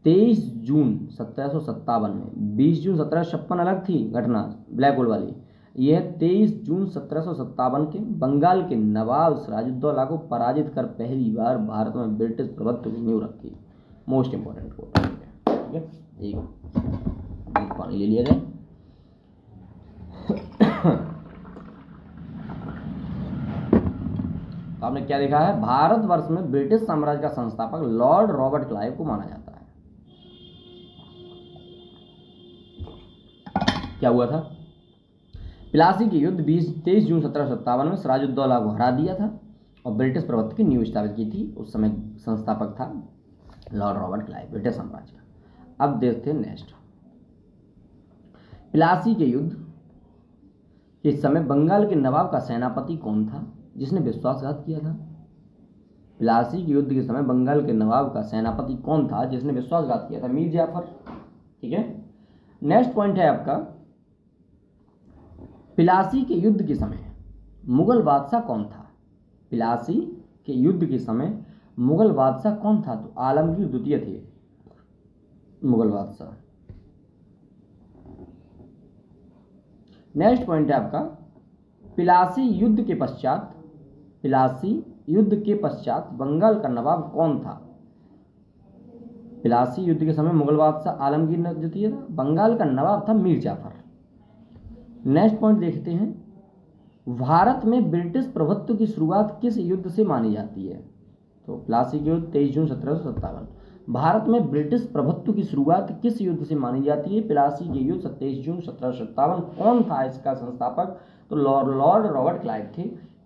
23 जून 1757 में, 20 जून 1756 अलग थी घटना ब्लैक होल वाली, यह 23 जून 1757 के बंगाल के नवाब सिराजुद्दौला को पराजित कर पहली बार भारत में ब्रिटिश प्रभुत्व की नींव रखी। मोस्ट इंपॉर्टेंट कोट है, ठीक है। एक पानी ले लिया जाए। तो आपने क्या देखा है, भारतवर्ष में ब्रिटिश साम्राज्य का संस्थापक लॉर्ड रॉबर्ट क्लाइव को माना जाता है। क्या हुआ था, प्लासी के युद्ध 23 जून 1757 में सिराजुद्दौला को हरा दिया था और ब्रिटिश प्रभुत्व की नींव स्थापित की थी। उस समय संस्थापक था लॉर्ड रॉबर्ट क्लाइव, ब्रिटिश साम्राज्य का। अब देखते हैं नेक्स्ट, प्लासी के युद्ध के समय बंगाल के नवाब का सेनापति कौन था जिसने विश्वासघात किया था? प्लासी के युद्ध के समय बंगाल के नवाब का सेनापति कौन था जिसने विश्वासघात किया था? मीर जाफर। ठीक है। नेक्स्ट पॉइंट है आपका, प्लासी के युद्ध के समय मुगल बादशाह कौन था? प्लासी के युद्ध के समय मुगल बादशाह कौन था? तो आलमगीर द्वितीय थे मुगल बादशाह। नेक्स्ट पॉइंट है आपका, प्लासी युद्ध के पश्चात बंगाल का नवाब कौन था? प्लासी युद्ध के समय मुगल बादशाह आलमगीर द्वितीय था, बंगाल का नवाब था मीर जाफर। नेक्स्ट पॉइंट देखते हैं, भारत में ब्रिटिश प्रभुत्व की शुरुआत किस युद्ध से मानी जाती है? तो प्लासी के युद्ध 23 जून 1757। भारत में ब्रिटिश प्रभुत्व की शुरुआत किस युद्ध से मानी जाती है? प्लासी के युद्ध 27 जून 1757। कौन था इसका संस्थापक? तो लॉर्ड रॉबर्ट क्लाइव थे।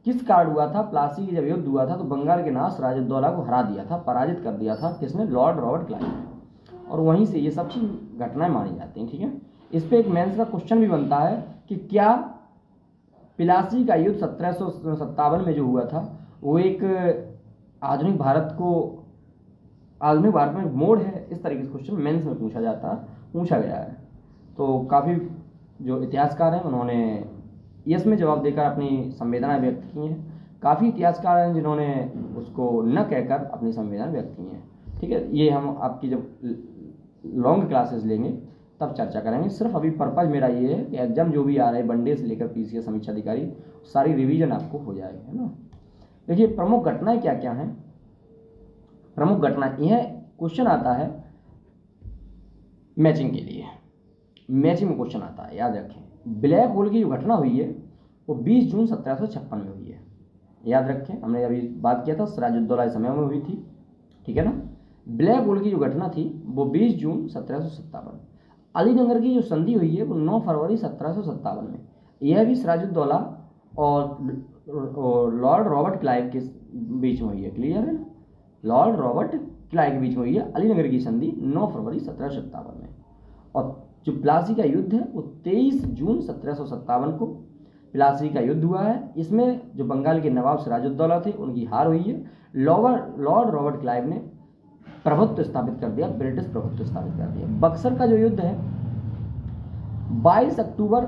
किस कारण हुआ था? प्लासी की जब युद्ध हुआ था तो बंगाल के नाम सिराजुद्दौला को हरा दिया था, पराजित कर दिया था। किसने? लॉर्ड रॉबर्ट क्लाइव ने। और वहीं से ये सब घटनाएं मानी जाती हैं। ठीक है, इस पर एक मेंस का क्वेश्चन भी बनता है कि क्या प्लासी का युद्ध 1757 में जो हुआ था वो एक आधुनिक भारत में मोड़ है? इस तरीके से क्वेश्चन मेंस में पूछा गया है। तो काफ़ी जो इतिहासकार हैं उन्होंने यस में जवाब देकर अपनी संवेदनाएं व्यक्त की हैं। काफ़ी इतिहासकार हैं जिन्होंने उसको न कहकर अपनी संवेदनाएं व्यक्त की हैं। ठीक है, ये हम आपकी जब लॉन्ग क्लासेस लेंगे तब चर्चा करेंगे। सिर्फ अभी पर्पज़ मेरा ये है कि एग्जाम जो भी आ रहे हैं वनडे से लेकर पीसीएस समीक्षा अधिकारी सारी रिवीजन आपको हो जाएगी, है ना। देखिए प्रमुख घटनाएं क्या क्या हैं। प्रमुख घटनाएं, यह क्वेश्चन आता है मैचिंग के लिए, मैचिंग में क्वेश्चन आता है, याद रखें। ब्लैक होल की जो घटना हुई है वो 20 जून 1756 में हुई है। याद रखें, हमने अभी बात किया था सिराजुद्दौला के समय में हुई थी। ठीक है ना। ब्लैक होल की जो घटना थी वो 20 जून 1757। अलीनगर की जो संधि हुई है वो 9 फरवरी 1757 में, यह भी सिराजुद्दौला और लॉर्ड रॉबर्ट क्लाइव के बीच में हुई है। क्लियर है ना। लॉर्ड रॉबर्ट क्लाइव के बीच में हुई है अलीनगर की संधि 9 फरवरी 1757 में। और जो प्लासी का युद्ध है वो 23 जून 1757 को प्लासी का युद्ध हुआ है। इसमें जो बंगाल के नवाब सिराजुद्दौला थे उनकी हार हुई है। लॉर्ड रॉबर्ट क्लाइव ने प्रभुत्व स्थापित कर दिया, ब्रिटिश प्रभुत्व स्थापित कर दिया। बक्सर का जो युद्ध है 22 अक्टूबर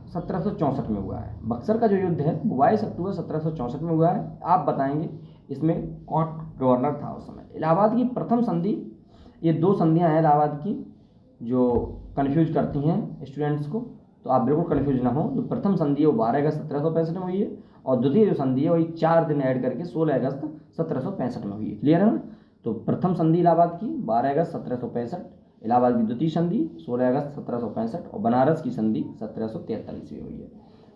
1764 में हुआ है। बक्सर का जो युद्ध है 22 अक्टूबर 1764 में हुआ है। आप बताएंगे इसमें कौन गवर्नर था उस समय? इलाहाबाद की प्रथम संधि, ये 2 संधियां हैं इलाहाबाद की, जो कन्फ्यूज करती हैं स्टूडेंट्स को, तो आप बिल्कुल कन्फ्यूज ना हो। जो प्रथम संधि है वो 12 अगस्त 1765 में हुई है, और द्वितीय जो संधि है वही 4 दिन ऐड करके 16 अगस्त 1765 में हुई है। क्लियर है ना? तो प्रथम संधि इलाहाबाद की 12 अगस्त 1765, इलाहाबाद की द्वितीय संधि 16 अगस्त 1765, और बनारस की संधि 1743 में हुई है।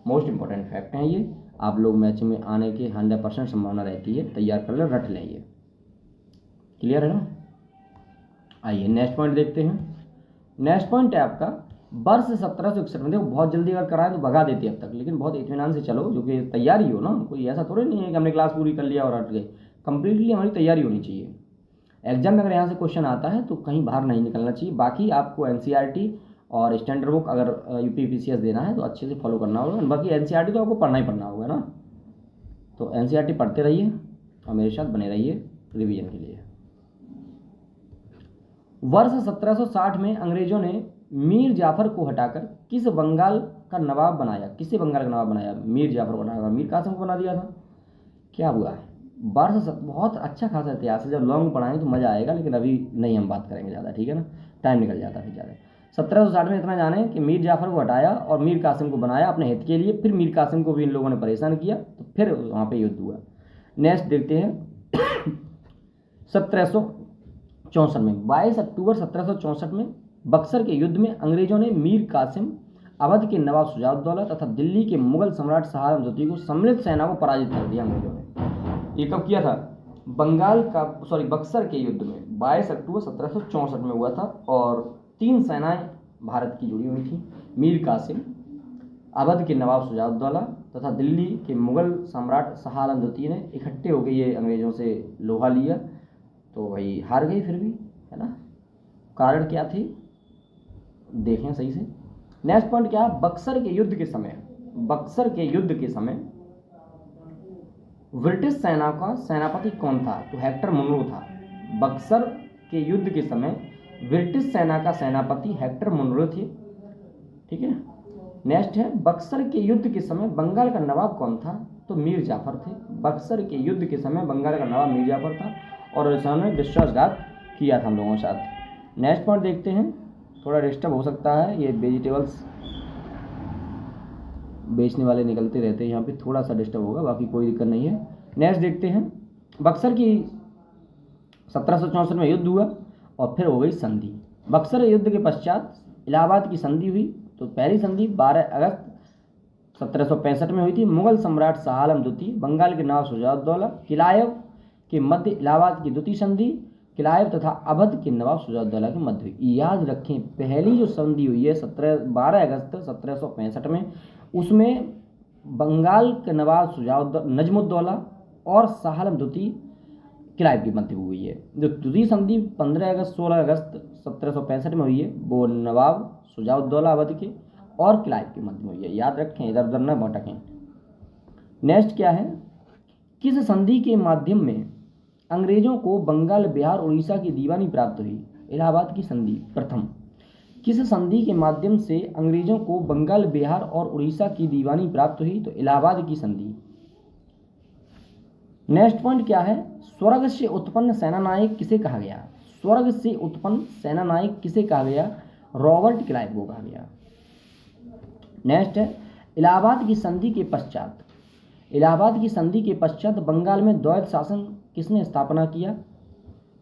मोस्ट इंपॉर्टेंट फैक्ट हैं ये, आप लोग मैच में आने की 100% संभावना रहती है, तैयार कर लें, रट लें ये। क्लियर है ना? आइए नेक्स्ट पॉइंट देखते हैं। नेक्स्ट पॉइंट है आपका वर्ष 1761 में। देखो बहुत जल्दी अगर कराएं तो भगा देते अब तक, लेकिन बहुत इत्मीनान से चलो, जो कि तैयारी हो ना, कोई ऐसा थोड़ा नहीं है कि हमने क्लास पूरी कर लिया और हट गए। कंप्लीटली हमारी तैयारी होनी चाहिए। एग्जाम में अगर यहाँ से क्वेश्चन आता है तो कहीं बाहर नहीं निकलना चाहिए। बाकी आपको एनसीईआरटी और स्टैंडर्ड बुक अगर यूपीपीसीएस देना है तो अच्छे से फॉलो करना होगा। बाकी एनसीईआरटी तो आपको पढ़ना ही पढ़ना होगा ना, तो एनसीईआरटी पढ़ते रहिए और मेरे साथ बने रहिए रिवीजन के लिए। वर्ष 1760 में अंग्रेजों ने मीर जाफर को हटाकर किस बंगाल का नवाब बनाया? किसे बंगाल का नवाब बनाया? मीर जाफर को हटाकर मीर कासिम को बना दिया था। क्या हुआ है? बहुत अच्छा खासा इतिहास है, जब लॉन्ग पढ़ाएंगे तो मजा आएगा, लेकिन अभी नहीं हम बात करेंगे ज़्यादा, ठीक है ना, टाइम निकल जाता है ज़्यादा। 1760 में इतना जाने कि मीर जाफर को हटाया और मीर कासिम को बनाया अपने हित के लिए। फिर मीर कासिम को भी इन लोगों ने परेशान किया, तो फिर वहाँ पे युद्ध हुआ। नेक्स्ट देखते हैं 1764 में 22 अक्टूबर 1764 में बक्सर के युद्ध में अंग्रेजों ने मीर कासिम, अवध के नवाब शुजाउद्दौला तथा दिल्ली के मुगल सम्राट शाह आलम द्वितीय को सम्मिलित सेना को पराजित कर दिया अंग्रेजों ने। ये कब किया था? बक्सर के युद्ध में 22 अक्टूबर 1764 में हुआ था, और 3 सेनाएं भारत की जुड़ी हुई थी। मीर कासिम, अवध के नवाब शुजाउद्दौला तथा दिल्ली के मुगल सम्राट शाह आलम द्वितीय ने इकट्ठे होकर ये अंग्रेजों से लोहा लिया, तो वही हार गई फिर भी, है ना। कारण क्या थे देखें सही से। नेक्स्ट पॉइंट क्या है? बक्सर के युद्ध के समय ब्रिटिश सेना का सेनापति कौन था? तो हेक्टर मुनरो था। बक्सर के युद्ध के समय ब्रिटिश सेना का सेनापति हेक्टर मुनरो थे, ठीक है। नेक्स्ट है बक्सर के युद्ध के समय बंगाल का नवाब कौन था? तो मीर जाफर थे। बक्सर के युद्ध के समय बंगाल का नवाब मीर जाफर था, और इन्होंने विश्वासघात किया था हम लोगों के साथ। नेक्स्ट पॉइंट देखते हैं, थोड़ा डिस्टर्ब हो सकता है, ये वेजिटेबल्स बेचने वाले निकलते रहते हैं यहाँ पे, थोड़ा सा डिस्टर्ब होगा, बाकी कोई दिक्कत नहीं है। नेक्स्ट देखते हैं, बक्सर की 1764 में युद्ध हुआ और फिर हो गई संधि। बक्सर युद्ध के पश्चात इलाहाबाद की संधि हुई। तो पहली संधि 12 अगस्त 1765 में हुई थी। मुगल सम्राट शाह आलम द्वितीय, बंगाल के नवाब शुजाउद्दौला, किलायव के मध्य इलाहाबाद की द्वितीय संधि, किलायव तथा अवध के नवाब शुजाउद्दौला के मध्य हुई। याद रखें पहली जो संधि हुई है 12 अगस्त 1765 में, उसमें बंगाल के नवाब नजमुद्दौला और शाह आलम द्वितीय किलायव के मध्य हुई है। जो द्वितीय संधि 15 अगस्त 16 अगस्त 1765 में हुई है, वो नवाब शुजाउद्दौला अवध के और किलायव के मध्य में हुई है। याद रखें, इधर उधर न भटकें। नेक्स्ट क्या है? किस संधि के माध्यम में अंग्रेजों को बंगाल, बिहार, उड़ीसा की दीवानी प्राप्त हुई? इलाहाबाद की संधि प्रथम। किस संधि के माध्यम से अंग्रेजों को बंगाल, बिहार और उड़ीसा की दीवानी प्राप्त हुई? तो इलाहाबाद की संधि। नेक्स्ट पॉइंट क्या है? स्वर्ग से उत्पन्न सेनानायक किसे कहा गया? स्वर्ग से उत्पन्न सेनानायक किसे कहा गया? रॉबर्ट क्लाइव को कहा गया। नेक्स्ट है इलाहाबाद की संधि के पश्चात। इलाहाबाद की संधि के पश्चात बंगाल में द्वैत शासन किसने स्थापना किया?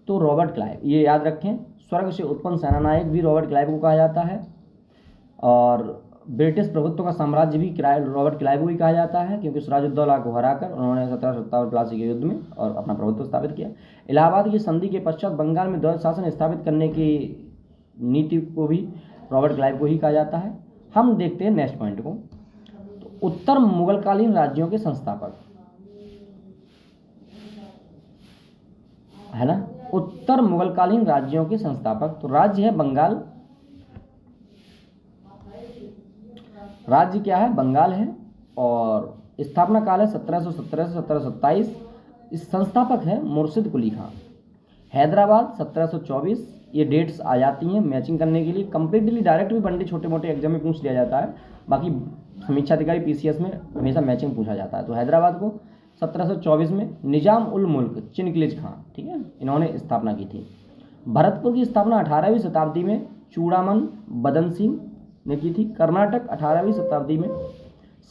तो रॉबर्ट क्लाइव। ये याद रखें, स्वर्ग से उत्पन्न सेनानायक भी रॉबर्ट क्लाइव को कहा जाता है, और ब्रिटिश प्रभुत्व का साम्राज्य भी रॉबर्ट क्लाइव को ही कहा जाता है, क्योंकि सिराजुद्दौला को हराकर उन्होंने 1757 प्लासी के युद्ध में और अपना प्रभुत्व स्थापित किया। इलाहाबाद की संधि के पश्चात बंगाल में द्वैत शासन स्थापित करने की नीति को भी रॉबर्ट क्लाइव को ही कहा जाता है। हम देखते हैं नेक्स्ट पॉइंट को। तो उत्तर मुगलकालीन राज्यों के संस्थापक, है ना, उत्तर मुगलकालीन राज्यों के संस्थापक। तो राज्य है बंगाल, राज्य क्या है? बंगाल है, और स्थापना काल है 1717 से 1727। इस संस्थापक है मुर्शिद कुली खां। हैदराबाद 1724। ये डेट्स आ जाती हैं मैचिंग करने के लिए। कंप्लीटली डायरेक्ट भी बनते छोटे मोटे एग्जाम में पूछ लिया जाता है, बाकी समीक्षा अधिकारी पीसीएस में हमेशा मैचिंग पूछा जाता है। तो हैदराबाद को 1724 में निजाम उल मुल्क चिनकलिज खां, ठीक है, इन्होंने स्थापना की थी। भरतपुर की स्थापना 18वीं शताब्दी में चूड़ामन बदन सिंह ने की थी। कर्नाटक 18वीं शताब्दी में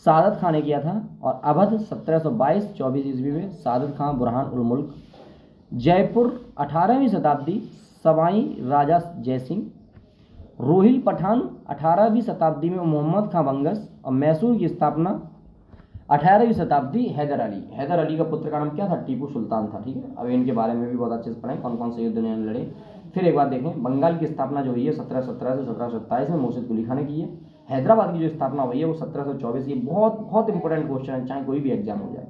सादत खां ने किया था। और अवध 1722-24 ईस्वी में सादत खां बुरहान उल मुल्क। जयपुर 18वीं शताब्दी सवाई राजा जयसिंह। रोहिल पठान 18वीं शताब्दी में मोहम्मद खां बंगस। और मैसूर की स्थापना 18वीं शताब्दी हैदर अली। हैदर अली का पुत्र का नाम क्या था? टीपू सुल्तान था। ठीक है, अब इनके बारे में भी बहुत अच्छे से पढ़ें कौन कौन से युद्ध ने लड़े। फिर एक बात देखें, बंगाल की स्थापना जो हुई है 1717 से 1727 में मुर्शिद कुली खां ने की है। हैदराबाद की जो स्थापना हुई है वो 1724। ये बहुत बहुत इंपॉर्टेंट क्वेश्चन है, चाहे कोई भी एग्जाम हो जाए।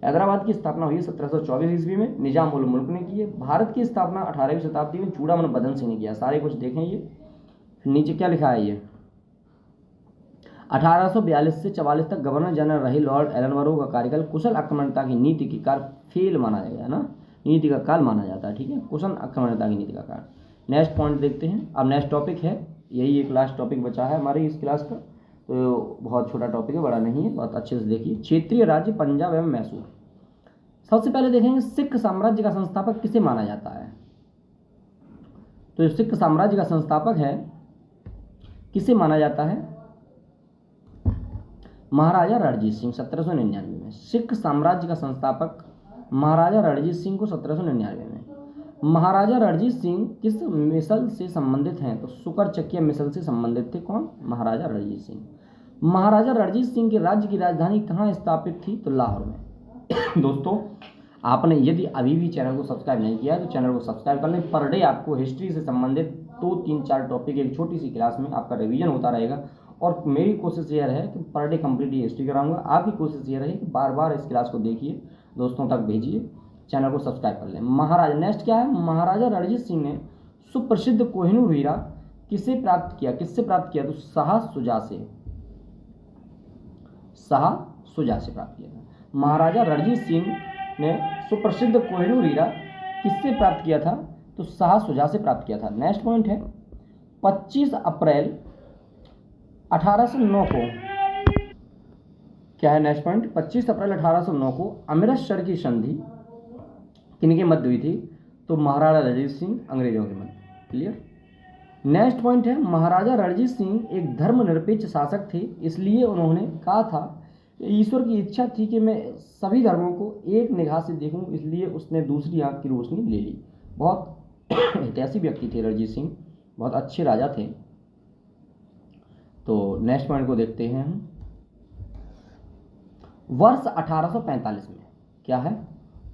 हैदराबाद की स्थापना हुई है 1724 ईस्वी में, निजाम उल मुल्क ने की है। भारत की स्थापना 18वीं शताब्दी में चूड़ामन बदन सिंह ने किया। सारे कुछ देखें। ये नीचे क्या लिखा है, ये 1842 से 44 तक गवर्नर जनरल रहे लॉर्ड एलनबरो का कार्यकाल कुशल आक्रमणता की नीति के कारण फेल माना जाएगा ना, नीति का काल माना जाता है। ठीक है, कुशल आक्रमणता की नीति का काल। नेक्स्ट पॉइंट देखते हैं। अब नेक्स्ट टॉपिक है, यही एक लास्ट टॉपिक बचा है हमारे इस क्लास का, तो बहुत छोटा टॉपिक है, बड़ा नहीं है, बहुत अच्छे से देखिए। क्षेत्रीय राज्य पंजाब एवं मैसूर। सबसे पहले देखेंगे सिख साम्राज्य का संस्थापक किसे माना जाता है। तो सिख साम्राज्य का संस्थापक है, किसे माना जाता है? महाराजा रणजीत सिंह 1799 में। सिख साम्राज्य का संस्थापक महाराजा रणजीत सिंह को 1799 में। महाराजा रणजीत सिंह किस मिसल से संबंधित हैं? तो शुकर चकिया मिसल से संबंधित थे। कौन? महाराजा रणजीत सिंह। महाराजा रणजीत सिंह के राज्य की राजधानी कहाँ स्थापित थी? तो लाहौर में। दोस्तों, आपने यदि अभी भी चैनल को सब्सक्राइब नहीं किया है तो चैनल को सब्सक्राइब कर लें। पर डे आपको हिस्ट्री से संबंधित 2, 3, 4 टॉपिक एक छोटी सी क्लास में आपका रिवीजन होता रहेगा। और मेरी कोशिश यह है कि पर डे कंप्लीट हिस्ट्री कराऊंगा। आपकी कोशिश ये रहे कि बार बार इस क्लास को देखिए, दोस्तों तक भेजिए, चैनल को सब्सक्राइब कर लें। महाराजा नेक्स्ट क्या है? महाराजा रणजीत सिंह ने सुप्रसिद्ध कोहिनूर हीरा किसे प्राप्त किया? किससे प्राप्त किया? तो शाह शुजा से। शाह शुजा से प्राप्त किया था। महाराजा रणजीत सिंह ने सुप्रसिद्ध कोहिनूर हीरा किससे प्राप्त किया था? तो शाह शुजा से प्राप्त किया था। नेक्स्ट पॉइंट है 25 अप्रैल 1809 को क्या है? नेक्स्ट पॉइंट 25 अप्रैल 1809 को अमृतसर की संधि किनके मध्य हुई थी? तो महाराजा रणजीत सिंह अंग्रेजों के मध्य। क्लियर। नेक्स्ट पॉइंट है महाराजा रणजीत सिंह एक धर्मनिरपेक्ष शासक थे, इसलिए उन्होंने कहा था ईश्वर की इच्छा थी कि मैं सभी धर्मों को एक निगाह से देखूं, इसलिए उसने दूसरी आंख की रोशनी ले ली। बहुत ऐतिहासिक व्यक्ति थे रणजीत सिंह, बहुत अच्छे राजा थे। तो नेक्स्ट पॉइंट को देखते हैं हम। वर्ष 1845 में क्या है?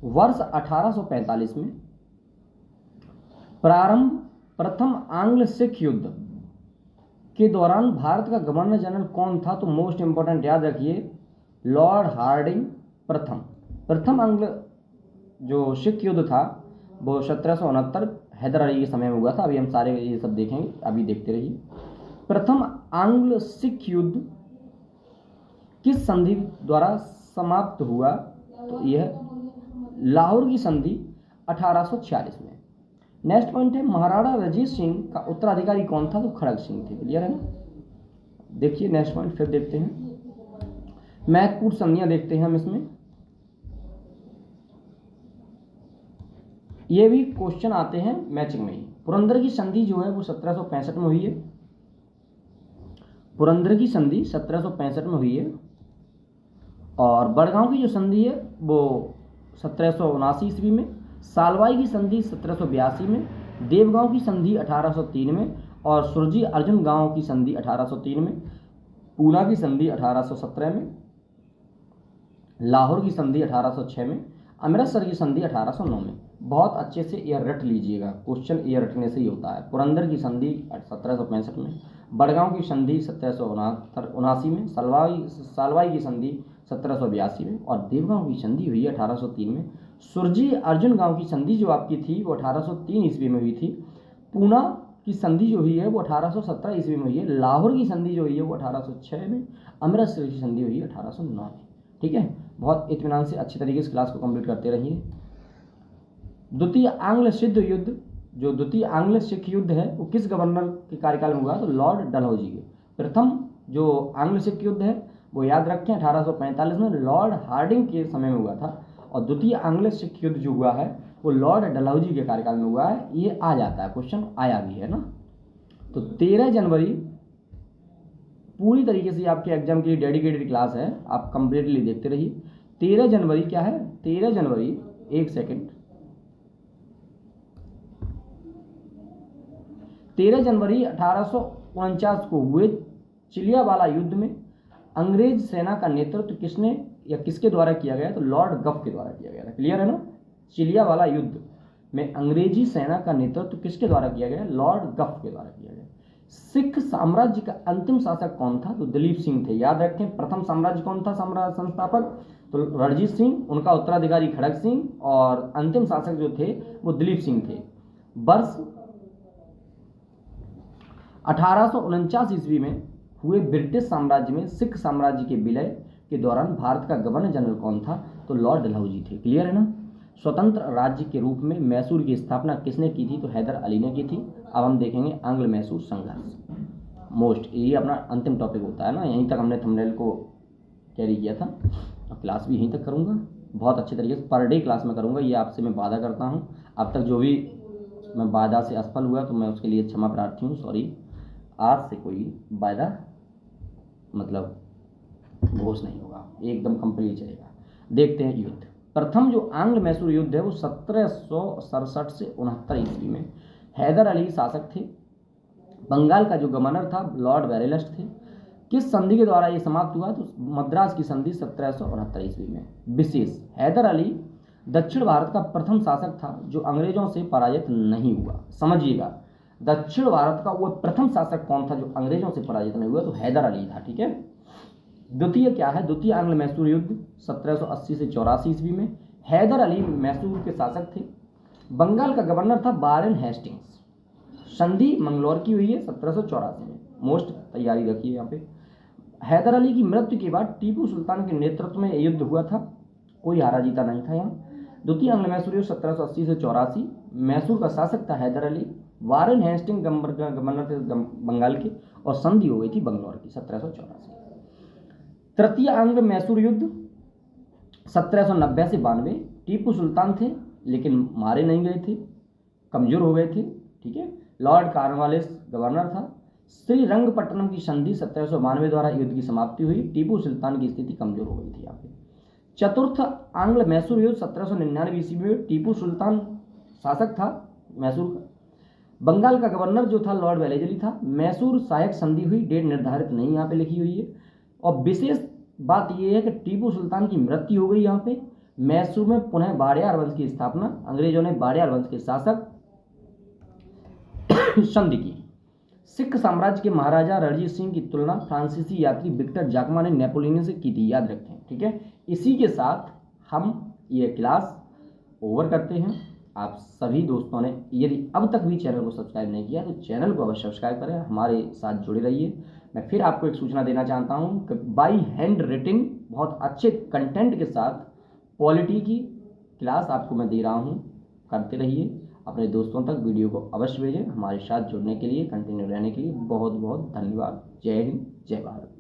वर्ष 1845 में प्रथम आंग्ल सिख युद्ध के दौरान भारत का गवर्नर जनरल कौन था? तो मोस्ट इंपोर्टेंट याद रखिए, लॉर्ड हार्डिंग प्रथम आंग्ल जो सिख युद्ध था वो 1769 हैदर अली के समय में हुआ था। अभी हम सारे ये सब देखेंगे, अभी देखते रहिए। प्रथम आंग्ल सिख युद्ध किस संधि द्वारा समाप्त हुआ? तो यह लाहौर की संधि 1846 में। नेक्स्ट पॉइंट है महाराणा रणजीत सिंह का उत्तराधिकारी कौन था? तो खड़ग सिंह थे। क्लियर है ना? देखिए नेक्स्ट पॉइंट फिर देखते हैं। महत्वपूर्ण संधियां देखते हैं हम इसमें। ये भी क्वेश्चन आते हैं मैचिंग में ही। पुरंदर की संधि जो है वो 1765 में हुई है। पुरंदर की संधि 1765 में हुई है। और बड़गांव की जो संधि है वो 1779 ईस्वी में। सालवाई की संधि 1782 में। देवगांव की संधि 1803 में। और सुरजी अर्जुन गांव की संधि 1803 में। पूना की संधि 1817 में। लाहौर की संधि 1806 में। अमृतसर की संधि 1809 में। बहुत अच्छे से ये रट लीजिएगा, क्वेश्चन ये रटने से ही होता है। पुरंदर की संधि 1765 में। बड़गांव की संधि 1779 में। सालवाई की संधि 1782 में। और देवगांव की संधि हुई 1803 में। सुरजी अर्जुन गांव की संधि जो आपकी थी वो 1803 ईस्वी में हुई थी। पूना की संधि जो हुई है वो 1817 ईस्वी में हुई है। लाहौर की संधि जो हुई है वो 1806 में। अमृतसर की संधि हुई है 1809 में। ठीक है, बहुत इत्मीनान से अच्छे तरीके से क्लास को कंप्लीट करते रहिए। द्वितीय आंग्ल सिख युद्ध, जो द्वितीय आंग्ल सिख युद्ध है वो किस गवर्नर के कार्यकाल में हुआ? तो लॉर्ड डलहौजी के। प्रथम जो आंग्ल सिख युद्ध है वो याद रखें 1845 में लॉर्ड हार्डिंग के समय में हुआ था। और द्वितीय आंग्ल सिख युद्ध जो हुआ है वो लॉर्ड डलहौजी के कार्यकाल में हुआ है। ये आ जाता है, क्वेश्चन आया भी है ना। तो 13 जनवरी पूरी तरीके से आपके एग्जाम के लिए डेडिकेटेड क्लास है, आप कंप्लीटली देखते रहिए। 13 जनवरी क्या है, 13 जनवरी, एक सेकेंड, 13 जनवरी 1849 को हुए चिलियावाला युद्ध में अंग्रेज सेना का नेतृत्व किसने या किसके द्वारा किया गया, तो लॉर्ड गफ के द्वारा किया गया था। क्लियर है ना? चिलियावाला युद्ध में अंग्रेजी सेना का नेतृत्व किसके द्वारा किया गया, लॉर्ड गफ के द्वारा किया गया। सिख साम्राज्य का अंतिम शासक कौन था, तो दलीप सिंह थे। याद रखें, प्रथम साम्राज्य कौन था साम्राज्य संस्थापक, तो रणजीत सिंह, उनका उत्तराधिकारी खड़ग सिंह, और अंतिम शासक जो थे वो दलीप सिंह थे। वर्ष 1849 ईस्वी में हुए ब्रिटिश साम्राज्य में सिख साम्राज्य के विलय के दौरान भारत का गवर्नर जनरल कौन था, तो लॉर्ड डलहौजी थे। क्लियर है ना? स्वतंत्र राज्य के रूप में मैसूर की स्थापना किसने की थी, तो हैदर अली ने की थी। अब हम देखेंगे आंग्ल मैसूर संघर्ष, मोस्ट, ये अपना अंतिम टॉपिक होता है ना। यहीं तक हमने थंबनेल को कैरी किया था, अब क्लास भी यहीं तक करूँगा, बहुत अच्छे तरीके से पर डे क्लास में करूँगा, ये आपसे मैं वादा करता हूँ। अब तक जो भी मैं वादा से असफल हुआ तो मैं उसके लिए क्षमा प्रार्थी हूँ, सॉरी। आज से कोई वादा मतलब घोष नहीं होगा, एकदम कंप्लीट चलेगा। देखते हैं युद्ध। प्रथम जो आंग्ल मैसूर युद्ध है वो 1767 से 69 ईस्वी में हैदर अली शासक थे। बंगाल का जो गवर्नर था लॉर्ड वेरेलस्ट थे। किस संधि के द्वारा ये समाप्त हुआ, तो मद्रास की संधि 1769 ईस्वी में। विशेष, हैदर अली दक्षिण भारत का प्रथम शासक था जो अंग्रेजों से पराजित नहीं हुआ। समझिएगा, दक्षिण भारत का वो प्रथम शासक कौन था जो अंग्रेजों से पराजित नहीं हुआ, तो हैदर अली था। ठीक है। द्वितीय क्या है, द्वितीय आंग्ल मैसूर युद्ध 1780 से 84 ईस्वी में हैदर अली मैसूर के शासक थे। बंगाल का गवर्नर था वारेन हेस्टिंग्स। संधि मंगलौर की हुई है 1784 में। मोस्ट तैयारी रखिए यहाँ पे। हैदर अली की मृत्यु के बाद टीपू सुल्तान के नेतृत्व में युद्ध हुआ था, कोई हारा जीता नहीं था यहाँ। द्वितीय आंग्ल मैसूर युद्ध 1780 से 84। मैसूर का शासक था Haidar Ali, Warren Hasting governor थे बंगाल के, और संधि हो गई थी बंगलौर की 1784। तृतीय आंग्ल मैसूर युद्ध 1790 से 92। टीपू सुल्तान थे लेकिन मारे नहीं गए थे, कमजोर हो गए थे। ठीक है। लॉर्ड कॉर्नवालिस गवर्नर था। श्रीरंगपट्टनम की संधि 1792 द्वारा युद्ध की समाप्ति हुई। टीपू सुल्तान की स्थिति कमजोर हो गई थी यहाँ पे। चतुर्थ आंग्ल मैसूर युद्ध 1799 ईस्वी में टीपू सुल्तान शासक था मैसूर का। बंगाल का गवर्नर जो था लॉर्ड वेलेजली था। मैसूर सहायक संधि हुई, डेट निर्धारित नहीं यहाँ पे लिखी हुई है। और विशेष बात यह है कि टीपू सुल्तान की मृत्यु हो गई यहाँ पे। मैसूर में पुनः वाडियार वंश की स्थापना, अंग्रेजों ने वाडियार वंश के शासक संधि की। सिख साम्राज्य के महाराजा रणजीत सिंह की तुलना फ्रांसीसी यात्री विक्टर जाकमा ने नेपोलियन से की थी, याद रखें। ठीक है। इसी के साथ हम ये क्लास ओवर करते हैं। आप सभी दोस्तों ने यदि अब तक भी चैनल को सब्सक्राइब नहीं किया तो चैनल को अवश्य सब्सक्राइब करें, हमारे साथ जुड़े रहिए। मैं फिर आपको एक सूचना देना चाहता हूं कि बाई हैंड रिटिन बहुत अच्छे कंटेंट के साथ पॉलिटी की क्लास आपको मैं दे रहा हूं, करते रहिए। अपने दोस्तों तक वीडियो को अवश्य भेजें। हमारे साथ जुड़ने के लिए, कंटिन्यू रहने के लिए बहुत बहुत धन्यवाद। जय हिंद, जय भारत।